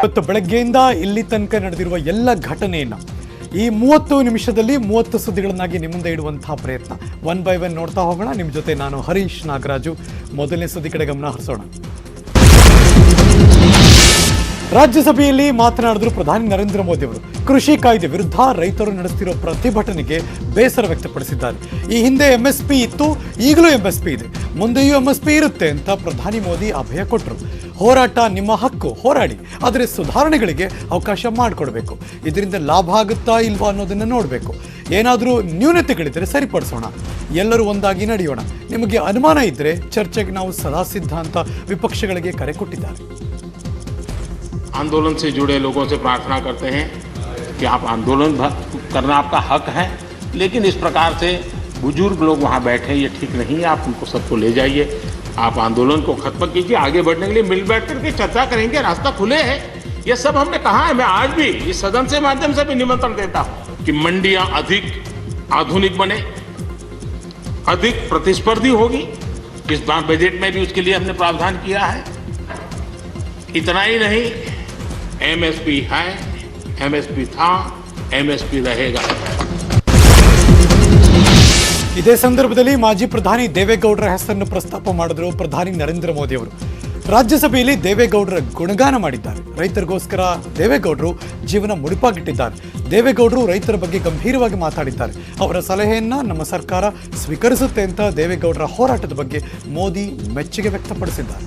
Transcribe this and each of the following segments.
ಇವತ್ತು ಬೆಳಗ್ಗೆಯಿಂದ ಇಲ್ಲಿ ತನಕ ನಡೆದಿರುವ ಎಲ್ಲ ಘಟನೆಯನ್ನು ಈ 30 ನಿಮಿಷದಲ್ಲಿ 30 ಸುದ್ದಿಗಳನ್ನಾಗಿ ನಿಮ್ಮ ಮುಂದೆ ಇಡುವಂತಹ ಪ್ರಯತ್ನ ಒನ್ ಬೈ ಒನ್ ನೋಡ್ತಾ ಹೋಗೋಣ. ನಿಮ್ಮ ಜೊತೆ ನಾನು ಹರೀಶ್ ನಾಗರಾಜು. ಮೊದಲನೇ ಸುದ್ದಿ ಕಡೆ ಗಮನ ಹರಿಸೋಣ. ರಾಜ್ಯಸಭೆಯಲ್ಲಿ ಮಾತನಾಡಿದ್ರು ಪ್ರಧಾನಿ ನರೇಂದ್ರ ಮೋದಿ ಅವರು. ಕೃಷಿ ಕಾಯ್ದೆ ವಿರುದ್ಧ ರೈತರು ನಡೆಸುತ್ತಿರುವ ಪ್ರತಿಭಟನೆಗೆ ಬೇಸರ ವ್ಯಕ್ತಪಡಿಸಿದ್ದಾರೆ. ಈ ಹಿಂದೆ ಎಂಎಸ್ಪಿ ಇತ್ತು, ಈಗಲೂ ಎಂಎಸ್ಪಿ ಇದೆ, ಮುಂದೆಯೂ ಎಂಎಸ್ಪಿ ಇರುತ್ತೆ ಅಂತ ಪ್ರಧಾನಿ ಮೋದಿ ಅಭಯ ಕೊಟ್ಟರು. ಹೋರಾಟ ನಿಮ್ಮ ಹಕ್ಕು, ಹೋರಾಡಿ, ಆದರೆ ಸುಧಾರಣೆಗಳಿಗೆ ಅವಕಾಶ ಮಾಡಿಕೊಡ್ಬೇಕು. ಇದರಿಂದ ಲಾಭ ಆಗುತ್ತಾ ಇಲ್ವಾ ಅನ್ನೋದನ್ನು ನೋಡಬೇಕು. ಏನಾದರೂ ನ್ಯೂನತೆಗಳಿದ್ದರೆ ಸರಿಪಡಿಸೋಣ, ಎಲ್ಲರೂ ಒಂದಾಗಿ ನಡೆಯೋಣ. ನಿಮಗೆ ಅನುಮಾನ ಇದ್ದರೆ ಚರ್ಚೆಗೆ ನಾವು ಸದಾ ಸಿದ್ಧ ಅಂತ ವಿಪಕ್ಷಗಳಿಗೆ ಕರೆ ಕೊಟ್ಟಿದ್ದಾರೆ. आंदोलन से जुड़े लोगों से प्रार्थना करते हैं कि आप आंदोलन करना आपका हक है, लेकिन इस प्रकार से बुजुर्ग लोग वहाँ बैठे ये ठीक नहीं है. आप उनको सबको ले जाइए, आप आंदोलन को खत्म कीजिए. आगे बढ़ने के लिए मिल बैठ करके चर्चा करेंगे, रास्ता खुले है. ये सब हमने कहा है. मैं आज भी इस सदन से माध्यम से भी निमंत्रण देता हूँ कि मंडियाँ अधिक आधुनिक बने, अधिक प्रतिस्पर्धी होगी. इस बार बजट में भी उसके लिए हमने प्रावधान किया है. इतना ही नहीं, एमएसपी है, एमएसपी था, एमएसपी रहेगा. ಇದೇ ಸಂದರ್ಭದಲ್ಲಿ ಮಾಜಿ ಪ್ರಧಾನಿ ದೇವೇಗೌಡರ ಹೆಸರನ್ನು ಪ್ರಸ್ತಾಪ ಮಾಡಿದ್ರು ಪ್ರಧಾನಿ ನರೇಂದ್ರ ಮೋದಿ ಅವರು. ರಾಜ್ಯಸಭೆಯಲ್ಲಿ ದೇವೇಗೌಡರ ಗುಣಗಾನ ಮಾಡಿದ್ದಾರೆ. ರೈತರಿಗೋಸ್ಕರ ದೇವೇಗೌಡರು ಜೀವನ ಮುಡಿಪಾಗಿಟ್ಟಿದ್ದಾರೆ. ದೇವೇಗೌಡರು ರೈತರ ಬಗ್ಗೆ ಗಂಭೀರವಾಗಿ ಮಾತಾಡಿದ್ದಾರೆ. ಅವರ ಸಲಹೆಯನ್ನ ನಮ್ಮ ಸರ್ಕಾರ ಸ್ವೀಕರಿಸುತ್ತೆ ಅಂತ ದೇವೇಗೌಡರ ಹೋರಾಟದ ಬಗ್ಗೆ ಮೋದಿ ಮೆಚ್ಚುಗೆ ವ್ಯಕ್ತಪಡಿಸಿದ್ದಾರೆ.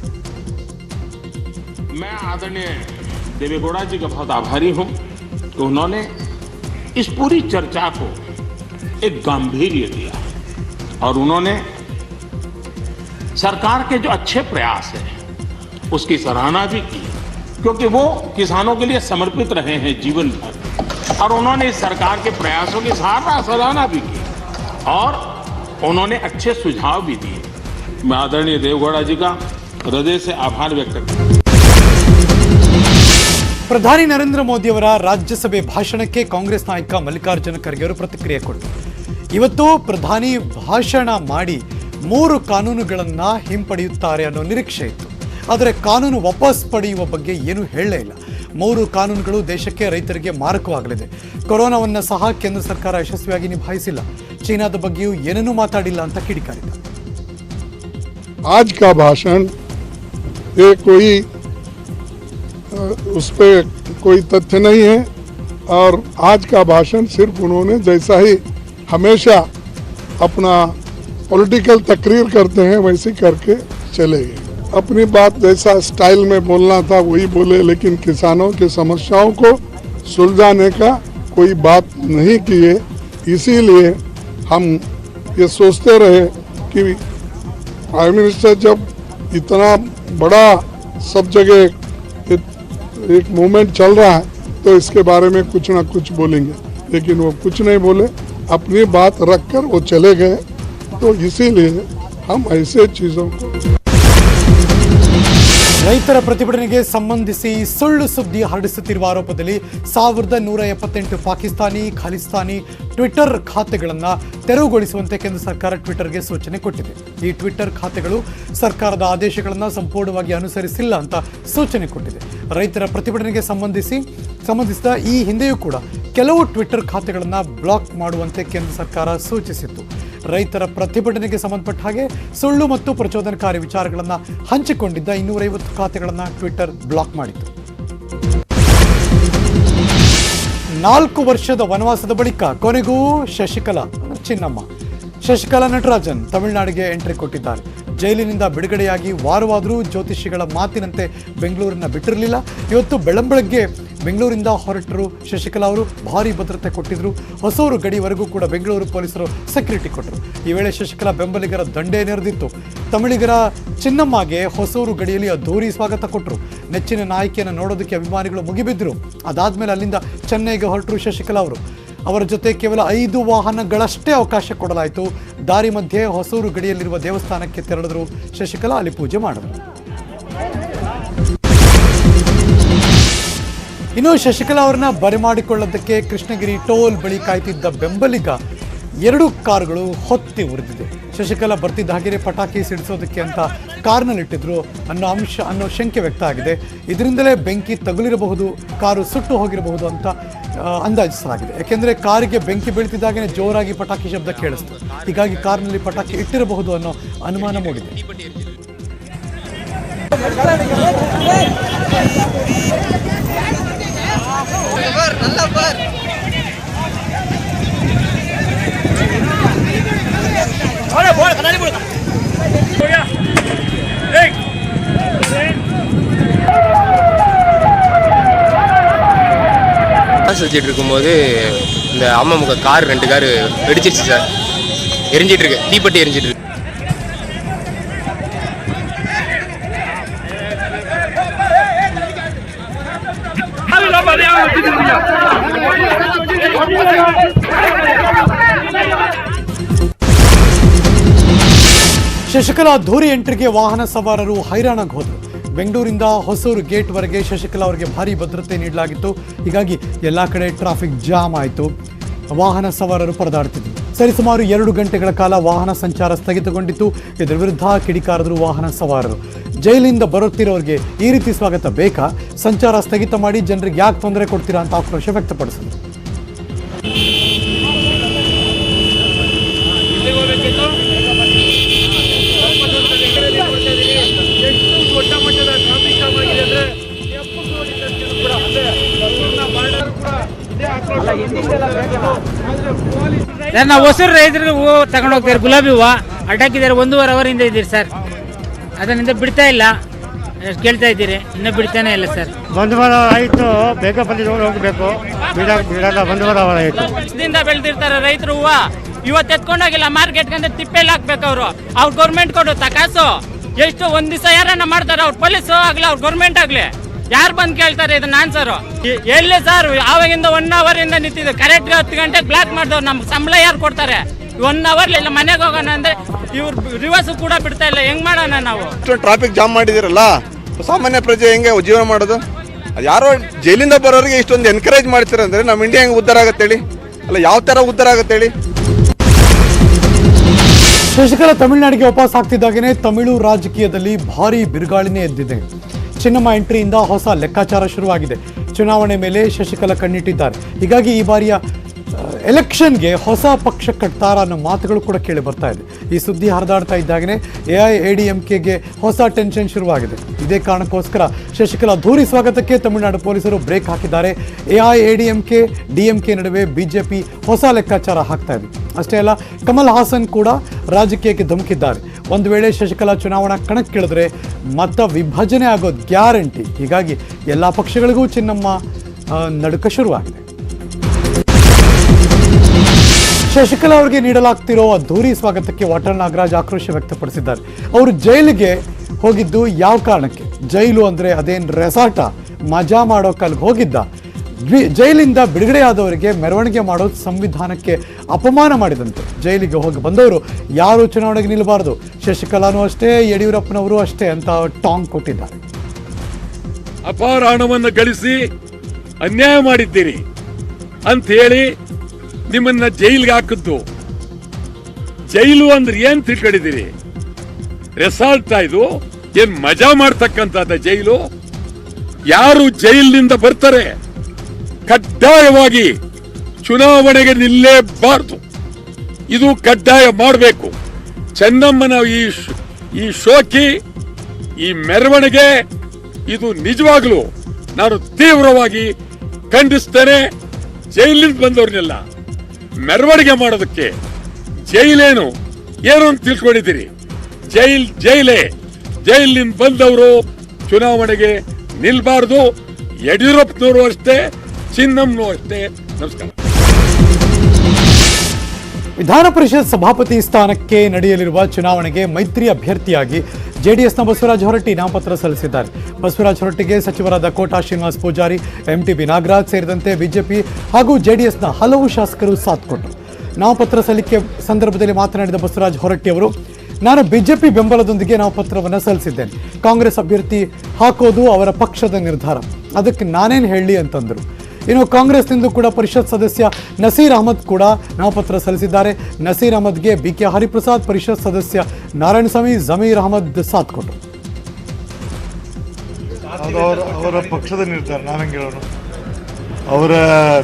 मैं आदरणीय देवेगौड़ा जी का बहुत आभारी हूं कि उन्होंने इस पूरी चर्चा को एक गांभीर्य दिया और उन्होंने सरकार के जो अच्छे प्रयास हैं उसकी सराहना भी की, क्योंकि वो किसानों के लिए समर्पित रहे हैं जीवन भर, और उन्होंने इस सरकार के प्रयासों की सराहना भी की और उन्होंने अच्छे सुझाव भी दिए. मैं आदरणीय देवेगौड़ा जी का हृदय से आभार व्यक्त करता हूं. ಪ್ರಧಾನಿ ನರೇಂದ್ರ ಮೋದಿ ಅವರ ರಾಜ್ಯಸಭೆ ಭಾಷಣಕ್ಕೆ ಕಾಂಗ್ರೆಸ್ ನಾಯಕ ಮಲ್ಲಿಕಾರ್ಜುನ ಖರ್ಗೆ ಅವರು ಪ್ರತಿಕ್ರಿಯೆ ಕೊಟ್ಟರು. ಇವತ್ತು ಪ್ರಧಾನಿ ಭಾಷಣ ಮಾಡಿ 3 ಕಾನೂನುಗಳನ್ನು ಹಿಂಪಡೆಯುತ್ತಾರೆ ಅನ್ನೋ ನಿರೀಕ್ಷೆ ಇತ್ತು. ಆದರೆ ಕಾನೂನು ವಾಪಸ್ ಪಡೆಯುವ ಬಗ್ಗೆ ಏನೂ ಹೇಳಲೇ ಇಲ್ಲ. 3 ಕಾನೂನುಗಳು ದೇಶಕ್ಕೆ, ರೈತರಿಗೆ ಮಾರಕವಾಗಲಿದೆ. ಕೊರೋನಾವನ್ನು ಸಹ ಕೇಂದ್ರ ಸರ್ಕಾರ ಯಶಸ್ವಿಯಾಗಿ ನಿಭಾಯಿಸಿಲ್ಲ. ಚೀನಾದ ಬಗ್ಗೆಯೂ ಏನನ್ನೂ ಮಾತಾಡಿಲ್ಲ ಅಂತ ಕಿಡಿಕಾರಿದ್ದಾರೆ. आज का भाषण ये कोई उस पर कोई तथ्य नहीं है, और आज का भाषण सिर्फ उन्होंने जैसा ही हमेशा अपना पॉलिटिकल तकरीर करते हैं वैसे करके चले गए. अपनी बात जैसा स्टाइल में बोलना था वही बोले, लेकिन किसानों की समस्याओं को सुलझाने का कोई बात नहीं किए. इसीलिए हम ये सोचते रहे कि प्राइम मिनिस्टर जब इतना बड़ा सब जगह एक मूवमेंट चल रहा है तो इसके बारे में कुछ ना कुछ बोलेंगे, लेकिन वो कुछ नहीं बोले, अपनी बात रखकर वो चले गए. तो इसीलिए हम ऐसे चीज़ों को ರೈತರ ಪ್ರತಿಭಟನೆಗೆ ಸಂಬಂಧಿಸಿ ಸುಳ್ಳು ಸುದ್ದಿ ಹರಡಿಸುತ್ತಿರುವ ಆರೋಪದಲ್ಲಿ 1178 ಪಾಕಿಸ್ತಾನಿ, ಖಲಿಸ್ತಾನಿ ಟ್ವಿಟರ್ ಖಾತೆಗಳನ್ನು ತೆರವುಗೊಳಿಸುವಂತೆ ಕೇಂದ್ರ ಸರ್ಕಾರ ಟ್ವಿಟರ್ಗೆ ಸೂಚನೆ ಕೊಟ್ಟಿದೆ. ಈ ಟ್ವಿಟರ್ ಖಾತೆಗಳು ಸರ್ಕಾರದ ಆದೇಶಗಳನ್ನು ಸಂಪೂರ್ಣವಾಗಿ ಅನುಸರಿಸಿಲ್ಲ ಅಂತ ಸೂಚನೆ ಕೊಟ್ಟಿದೆ. ರೈತರ ಪ್ರತಿಭಟನೆಗೆ ಸಂಬಂಧಿಸಿದ ಈ ಹಿಂದೆಯೂ ಕೂಡ ಕೆಲವು ಟ್ವಿಟರ್ ಖಾತೆಗಳನ್ನು ಬ್ಲಾಕ್ ಮಾಡುವಂತೆ ಕೇಂದ್ರ ಸರ್ಕಾರ ಸೂಚಿಸಿತ್ತು. ರೈತರ ಪ್ರತಿಭಟನೆಗೆ ಸಂಬಂಧಪಟ್ಟ ಹಾಗೆ ಸುಳ್ಳು ಮತ್ತು ಪ್ರಚೋದನಕಾರಿ ವಿಚಾರಗಳನ್ನು ಹಂಚಿಕೊಂಡಿದ್ದ 250 ಖಾತೆಗಳನ್ನು ಟ್ವಿಟರ್ ಬ್ಲಾಕ್ ಮಾಡಿತ್ತು. 4 ವರ್ಷದ ವನವಾಸದ ಬಳಿಕ ಕೊನೆಗೂ ಶಶಿಕಲಾ ನಟರಾಜನ್ ತಮಿಳುನಾಡಿಗೆ ಎಂಟ್ರಿ ಕೊಟ್ಟಿದ್ದಾರೆ. ಜೈಲಿನಿಂದ ಬಿಡುಗಡೆಯಾಗಿ ವಾರವಾದರೂ ಜ್ಯೋತಿಷಿಗಳ ಮಾತಿನಂತೆ ಬೆಂಗಳೂರನ್ನ ಬಿಟ್ಟಿರಲಿಲ್ಲ. ಇವತ್ತು ಬೆಳಂಬೆಳಗ್ಗೆ ಬೆಂಗಳೂರಿಂದ ಹೊರಟರು ಶಶಿಕಲಾ ಅವರು. ಭಾರೀ ಭದ್ರತೆ ಕೊಟ್ಟಿದ್ರು. ಹೊಸೂರು ಗಡಿವರೆಗೂ ಕೂಡ ಬೆಂಗಳೂರು ಪೊಲೀಸರು ಸೆಕ್ಯೂರಿಟಿ ಕೊಟ್ಟರು. ಈ ವೇಳೆ ಶಶಿಕಲಾ ಬೆಂಬಲಿಗರ ದಂಡೇ ನೆರೆದಿತ್ತು. ತಮಿಳಿಗರ ಚಿನ್ನಮ್ಮಗೆ ಹೊಸೂರು ಗಡಿಯಲ್ಲಿ ಅದ್ಧೂರಿ ಸ್ವಾಗತ ಕೊಟ್ಟರು. ನೆಚ್ಚಿನ ನಾಯಕಿಯನ್ನು ನೋಡೋದಕ್ಕೆ ಅಭಿಮಾನಿಗಳು ಮುಗಿಬಿದ್ದರು. ಅದಾದ್ಮೇಲೆ ಅಲ್ಲಿಂದ ಚೆನ್ನೈಗೆ ಹೊರಟರು ಶಶಿಕಲಾ ಅವರು. ಅವರ ಜೊತೆ ಕೇವಲ 5 ವಾಹನಗಳಷ್ಟೇ ಅವಕಾಶ ಕೊಡಲಾಯಿತು. ದಾರಿ ಮಧ್ಯೆ ಹೊಸೂರು ಗಡಿಯಲ್ಲಿರುವ ದೇವಸ್ಥಾನಕ್ಕೆ ತೆರಳಿದ್ರು ಶಶಿಕಲಾ. ಅಲ್ಲಿ ಪೂಜೆ ಮಾಡಿದ್ರು. ಇನ್ನು ಶಶಿಕಲಾ ಅವರನ್ನ ಬರಮಾಡಿಕೊಳ್ಳೋದಕ್ಕೆ ಕೃಷ್ಣಗಿರಿ ಟೋಲ್ ಬಳಿ ಕಾಯ್ತಿದ್ದ ಬೆಂಬಲಿಗ 2 ಕಾರುಗಳು ಹೊತ್ತಿ ಉರಿದಿದೆ. ಶಶಿಕಲಾ ಬರ್ತಿದ್ದ ಹಾಗೆ ಪಟಾಕಿ ಸಿಡಿಸೋದಕ್ಕೆ ಅಂತ ಕಾರ್ನಲ್ಲಿಟ್ಟಿದ್ರು ಅನ್ನೋ ಶಂಕೆ ವ್ಯಕ್ತ ಆಗಿದೆ. ಇದರಿಂದಲೇ ಬೆಂಕಿ ತಗುಲಿರಬಹುದು, ಕಾರು ಸುಟ್ಟು ಹೋಗಿರಬಹುದು ಅಂತ ಅಂದಾಜಿಸಲಾಗಿದೆ. ಯಾಕೆಂದರೆ ಕಾರಿಗೆ ಬೆಂಕಿ ಬೀಳ್ತಿದ್ದಾಗಲೇ ಜೋರಾಗಿ ಪಟಾಕಿ ಶಬ್ದ ಕೇಳಿಸ್ತು. ಹೀಗಾಗಿ ಕಾರ್ನಲ್ಲಿ ಪಟಾಕಿ ಇಟ್ಟಿರಬಹುದು ಅನ್ನೋ ಅನುಮಾನ ಮೂಡಿದೆ. சுற்றிட்டு இருக்கும்போது இந்த அம்மாமுக கார் 2 கார் வெடிச்சிருச்சு சார். எரிஞ்சிட்டு இருக்கு, தீப்பெட்டி எரிஞ்சிட்டு இருக்கு. ಶಶಿಕಲಾ ಅದ್ದೂರಿ ಎಂಟ್ರಿಗೆ ವಾಹನ ಸವಾರರು ಹೈರಾಣಾಗಿ ಹೋದರು. ಬೆಂಗಳೂರಿಂದ ಹೊಸೂರು ಗೇಟ್ವರೆಗೆ ಶಶಿಕಲಾ ಅವರಿಗೆ ಭಾರಿ ಭದ್ರತೆ ನೀಡಲಾಗಿತ್ತು. ಹೀಗಾಗಿ ಎಲ್ಲ ಕಡೆ ಟ್ರಾಫಿಕ್ ಜಾಮ್ ಆಯಿತು. ವಾಹನ ಸವಾರರು ಪರದಾಡ್ತಿದ್ರು. ಸರಿಸುಮಾರು 2 ಗಂಟೆಗಳ ಕಾಲ ವಾಹನ ಸಂಚಾರ ಸ್ಥಗಿತಗೊಂಡಿತ್ತು. ಇದರ ವಿರುದ್ಧ ಕಿಡಿಕಾರದರು ವಾಹನ ಸವಾರರು. ಜೈಲಿಂದ ಬರುತ್ತಿರೋರಿಗೆ ಈ ರೀತಿ ಸ್ವಾಗತ ಬೇಕಾ? ಸಂಚಾರ ಸ್ಥಗಿತ ಮಾಡಿ ಜನರಿಗೆ ಯಾಕೆ ತೊಂದರೆ ಕೊಡ್ತೀರಾ ಅಂತ ಆಕ್ರೋಶ ವ್ಯಕ್ತಪಡಿಸಿದರು. ನಾವು ಹೊಸೂರು ರೈತರಿಗೆ ಹೂವು ತಗೊಂಡು ಹೋಗ್ತಾರೆ, ಗುಲಾಬಿ ಹೂವು ಅಡ್ಡಾಕಿದ್ದಾರೆ. 1.5 ಅವರಿಂದ ಇದ್ದೀರಿ ಸರ್, ಅದರಿಂದ ಬಿಡ್ತಾ ಇಲ್ಲ. ಎಷ್ಟು ಕೇಳ್ತಾ ಇದ್ದೀರಿ, ಇನ್ನೂ ಬಿಡ್ತಾನೆ ಇಲ್ಲ ಸರ್. ಬಂಧುವಾರ ಆಯಿತು, ಬೇಗ ಬಂದು ಹೋಗಬೇಕು, ಬಿಡಲ್ಲ. ಬಂಧುವಾರ ಆಯಿತು. ವರ್ಷದಿಂದ ಬೆಳೆದಿರ್ತಾರೆ ರೈತರು ಹೂವು. ಇವತ್ತು ಎತ್ಕೊಂಡೋಗಿಲ್ಲ ಮಾರ್ಕೆಟ್ಗೆ ಅಂದ್ರೆ ತಿಪ್ಪೆಲ್ಲಿ ಹಾಕ್ಬೇಕು. ಅವರು ಗೌರ್ಮೆಂಟ್ ಕೊಡು ತಕಾಸು. ಎಷ್ಟು ಒಂದ್ ದಿವಸ ಯಾರನ್ನ ಮಾಡ್ತಾರೆ, ಅವ್ರು ಪೊಲೀಸ್ ಆಗ್ಲಿ, ಅವ್ರ ಗೌರ್ಮೆಂಟ್ ಆಗ್ಲಿ, ಯಾರು ಬಂದು ಕೇಳ್ತಾರೆ ಇದನ್ನ ಆನ್ಸರ್? ಎಲ್ಲಿ ಸರ್? ಆವಾಗಿಂದ 1 ಅವರ್ ಇಂದ ನಿಂತಿದೆ. ಕರೆಕ್ಟ್ 10 ಗಂಟೆಗೆ ಬ್ಲಾಕ್ ಮಾಡಿದವ್ರು ನಮ್ಗೆ ಸಂಬಳ ಯಾರು ಕೊಡ್ತಾರೆ? 1 ಅವರ್ ಇಲ್ಲ ಮನೆಗೆ ಹೋಗೋಣ ಅಂದ್ರೆ ಇವ್ರು ರಿವರ್ಸ್ ಕೂಡ ಬಿಡ್ತಾ ಇಲ್ಲ. ಹೆಂಗ್ ಮಾಡೋಣ ನಾವು? ಟ್ರಾಫಿಕ್ ಜಾಮ್ ಮಾಡಿದಿರಲ್ಲ, ಸಾಮಾನ್ಯ ಪ್ರಜೆ ಹೆಂಗೆ ಜೀವನ ಮಾಡೋದು? ಯಾರೋ ಜೈಲಿಂದ ಬರೋರಿಗೆ ಇಷ್ಟೊಂದು ಎನ್ಕರೇಜ್ ಮಾಡ್ತಾರೆ ಅಂದ್ರೆ ನಮ್ಮ ಇಂಡಿಯಾ ಹೆಂಗೆ ಉದ್ಧಾರ ಆಗತ್ತೇಳಿ? ಅಲ್ಲ, ಯಾವ ತರ ಉದ್ಧಾರ ಆಗತ್ತೇಳಿ? ಶಶಿಕಲಾ ತಮಿಳುನಾಡಿಗೆ ವಾಪಸ್ ಆಗ್ತಿದ್ದಾಗೇನೆ ತಮಿಳು ರಾಜಕೀಯದಲ್ಲಿ ಭಾರಿ ಬಿರುಗಾಳಿನೇ ಎದ್ದಿದೆ. ಚಿನ್ನಮ್ಮ ಎಂಟ್ರಿಯಿಂದ ಹೊಸ ಲೆಕ್ಕಾಚಾರ ಶುರುವಾಗಿದೆ. ಚುನಾವಣೆ ಮೇಲೆ ಶಶಿಕಲಾ ಕಣ್ಣಿಟ್ಟಿದ್ದಾರೆ. ಹೀಗಾಗಿ ಈ ಬಾರಿಯ ಎಲೆಕ್ಷನ್ಗೆ ಹೊಸ ಪಕ್ಷ ಕಟ್ತಾರ ಅನ್ನೋ ಮಾತುಗಳು ಕೂಡ ಕೇಳಿ ಬರ್ತಾ ಇದೆ. ಈ ಸುದ್ದಿ ಹರಿದಾಡ್ತಾ ಇದ್ದಾಗನೇ AIADMKಗೆ ಹೊಸ ಟೆನ್ಷನ್ ಶುರುವಾಗಿದೆ. ಇದೇ ಕಾರಣಕ್ಕೋಸ್ಕರ ಶಶಿಕಲಾ ಅದ್ದೂರಿ ಸ್ವಾಗತಕ್ಕೆ ತಮಿಳುನಾಡು ಪೊಲೀಸರು ಬ್ರೇಕ್ ಹಾಕಿದ್ದಾರೆ. AIADMK DMK ನಡುವೆ ಬಿಜೆಪಿ ಹೊಸ ಲೆಕ್ಕಾಚಾರ ಹಾಕ್ತಾ ಇದೆ. ಅಷ್ಟೇ ಅಲ್ಲ, ಕಮಲ್ ಹಾಸನ್ ಕೂಡ ರಾಜಕೀಯಕ್ಕೆ ಧುಮುಕಿದ್ದಾರೆ. ಒಂದು ವೇಳೆ ಶಶಿಕಲಾ ಚುನಾವಣಾ ಕಣಕ್ಕಿಳಿದ್ರೆ ಮತ ವಿಭಜನೆ ಆಗೋದು ಗ್ಯಾರಂಟಿ. ಹೀಗಾಗಿ ಎಲ್ಲ ಪಕ್ಷಗಳಿಗೂ ಚಿನ್ನಮ್ಮ ನಡುಕ ಶುರುವಾಗಿದೆ. ಶಶಿಕಲಾ ಅವರಿಗೆ ನೀಡಲಾಗ್ತಿರೋ ಅದ್ದೂರಿ ಸ್ವಾಗತಕ್ಕೆ ವಾಟಾಳ್ ನಾಗರಾಜ್ ಆಕ್ರೋಶ ವ್ಯಕ್ತಪಡಿಸಿದ್ದಾರೆ. ಅವರು ಜೈಲಿಗೆ ಹೋಗಿದ್ದು ಯಾವ ಕಾರಣಕ್ಕೆ? ಜೈಲು ಅಂದರೆ ಅದೇನು ರೆಸಾರ್ಟ? ಮಜಾ ಮಾಡೋಕ್ಕಲ್ಲಿ ಹೋಗಿದ್ದ? ಜೈಲಿಂದ ಬಿಡುಗಡೆಯಾದವರಿಗೆ ಮೆರವಣಿಗೆ ಮಾಡೋದು ಸಂವಿಧಾನಕ್ಕೆ ಅಪಮಾನ ಮಾಡಿದಂತೆ. ಜೈಲಿಗೆ ಹೋಗಿ ಬಂದವರು ಯಾರು ಚುನಾವಣೆಗೆ ನಿಲ್ಲಬಾರದು. ಶಶಿಕಲಾನೂ ಅಷ್ಟೇ, ಯಡಿಯೂರಪ್ಪನವರು ಅಷ್ಟೇ ಅಂತ ಟಾಂಗ್ ಕೊಟ್ಟಿದ್ದಾರೆ. ಅಪಾರ ಹಣವನ್ನು ಗಳಿಸಿ ಅನ್ಯಾಯ ಮಾಡಿದ್ದೀರಿ ಅಂತ ಹೇಳಿ ನಿಮ್ಮನ್ನ ಜೈಲಿಗೆ ಹಾಕಿದ್ದು. ಜೈಲು ಅಂದ್ರೆ ಏನ್ ತಿಳ್ಕೊಂಡಿದ್ದೀರಿ? ರೆಸಾರ್ಟ್ ಇದು? ಏನ್ ಮಜಾ ಮಾಡ್ತಕ್ಕಂಥದ್ದ ಜೈಲು? ಯಾರು ಜೈಲಿನಿಂದ ಬರ್ತಾರೆ ಕಡ್ಡಾಯವಾಗಿ ಚುನಾವಣೆಗೆ ನಿಲ್ಲೇಬಾರದು. ಇದು ಕಡ್ಡಾಯ ಮಾಡಬೇಕು. ಚೆನ್ನಮ್ಮನ ಈ ಶೋಕಿ, ಈ ಮೆರವಣಿಗೆ, ಇದು ನಿಜವಾಗ್ಲೂ ನಾನು ತೀವ್ರವಾಗಿ ಖಂಡಿಸ್ತೇನೆ. ಜೈಲಿನಿಂದ ಬಂದವ್ರನ್ನೆಲ್ಲ ಮೆರವಣಿಗೆ ಮಾಡೋದಕ್ಕೆ ಜೈಲೇನು ಏನು ಅಂತ ತಿಳ್ಕೊಂಡಿದ್ದೀರಿ? ಜೈಲೇ. ಜೈಲಿನಿಂದ ಬಂದವರು ಚುನಾವಣೆಗೆ ನಿಲ್ಬಾರ್ದು. ಯಡಿಯೂರಪ್ಪನವರು ಅಷ್ಟೇ, ಚಿನ್ನಮ್ಮನೂ ಅಷ್ಟೇ. ನಮಸ್ಕಾರ. ವಿಧಾನ ಪರಿಷತ್ ಸಭಾಪತಿ ಸ್ಥಾನಕ್ಕೆ ನಡೆಯಲಿರುವ ಚುನಾವಣೆಗೆ ಮೈತ್ರಿ ಅಭ್ಯರ್ಥಿಯಾಗಿ ಜೆಡಿಎಸ್ನ ಬಸವರಾಜ ಹೊರಟ್ಟಿ ನಾಮಪತ್ರ ಸಲ್ಲಿಸಿದ್ದಾರೆ. ಬಸವರಾಜ ಹೊರಟ್ಟಿಗೆ ಸಚಿವರಾದ ಕೋಟಾ ಶ್ರೀನಿವಾಸ್ ಪೂಜಾರಿ, MTB ನಾಗರಾಜ್ ಸೇರಿದಂತೆ ಬಿಜೆಪಿ ಹಾಗೂ ಜೆಡಿಎಸ್ನ ಹಲವು ಶಾಸಕರು ಸಾಥ್ ಕೊಟ್ಟರು. ನಾಮಪತ್ರ ಸಲ್ಲಿಕೆ ಸಂದರ್ಭದಲ್ಲಿ ಮಾತನಾಡಿದ ಬಸವರಾಜ ಹೊರಟ್ಟಿ ಅವರು, ನಾನು ಬಿಜೆಪಿ ಬೆಂಬಲದೊಂದಿಗೆ ನಾಮಪತ್ರವನ್ನು ಸಲ್ಲಿಸಿದ್ದೇನೆ. ಕಾಂಗ್ರೆಸ್ ಅಭ್ಯರ್ಥಿ ಹಾಕೋದು ಅವರ ಪಕ್ಷದ ನಿರ್ಧಾರ, ಅದಕ್ಕೆ ನಾನೇನು ಹೇಳಲಿ ಅಂತಂದರು. ಇನ್ನು ಕಾಂಗ್ರೆಸ್ನಿಂದ ಕೂಡ ಪರಿಷತ್ ಸದಸ್ಯ ನಸೀರ್ ಅಹಮದ್ ಕೂಡ ನಾಮಪತ್ರ ಸಲ್ಲಿಸಿದ್ದಾರೆ. ನಸೀರ್ ಅಹಮದ್ಗೆ ಬಿಕೆ ಹರಿಪ್ರಸಾದ್, ಪರಿಷತ್ ಸದಸ್ಯ ನಾರಾಯಣಸ್ವಾಮಿ, ಜಮೀರ್ ಅಹಮದ್ ಸಾಥ್ ಕೊಟ್ಟರು. ಅವರ ಪಕ್ಷದ ನಿರ್ಧಾರ, ನಾವೇನು ಹೇಳೋಣ. ಅವರ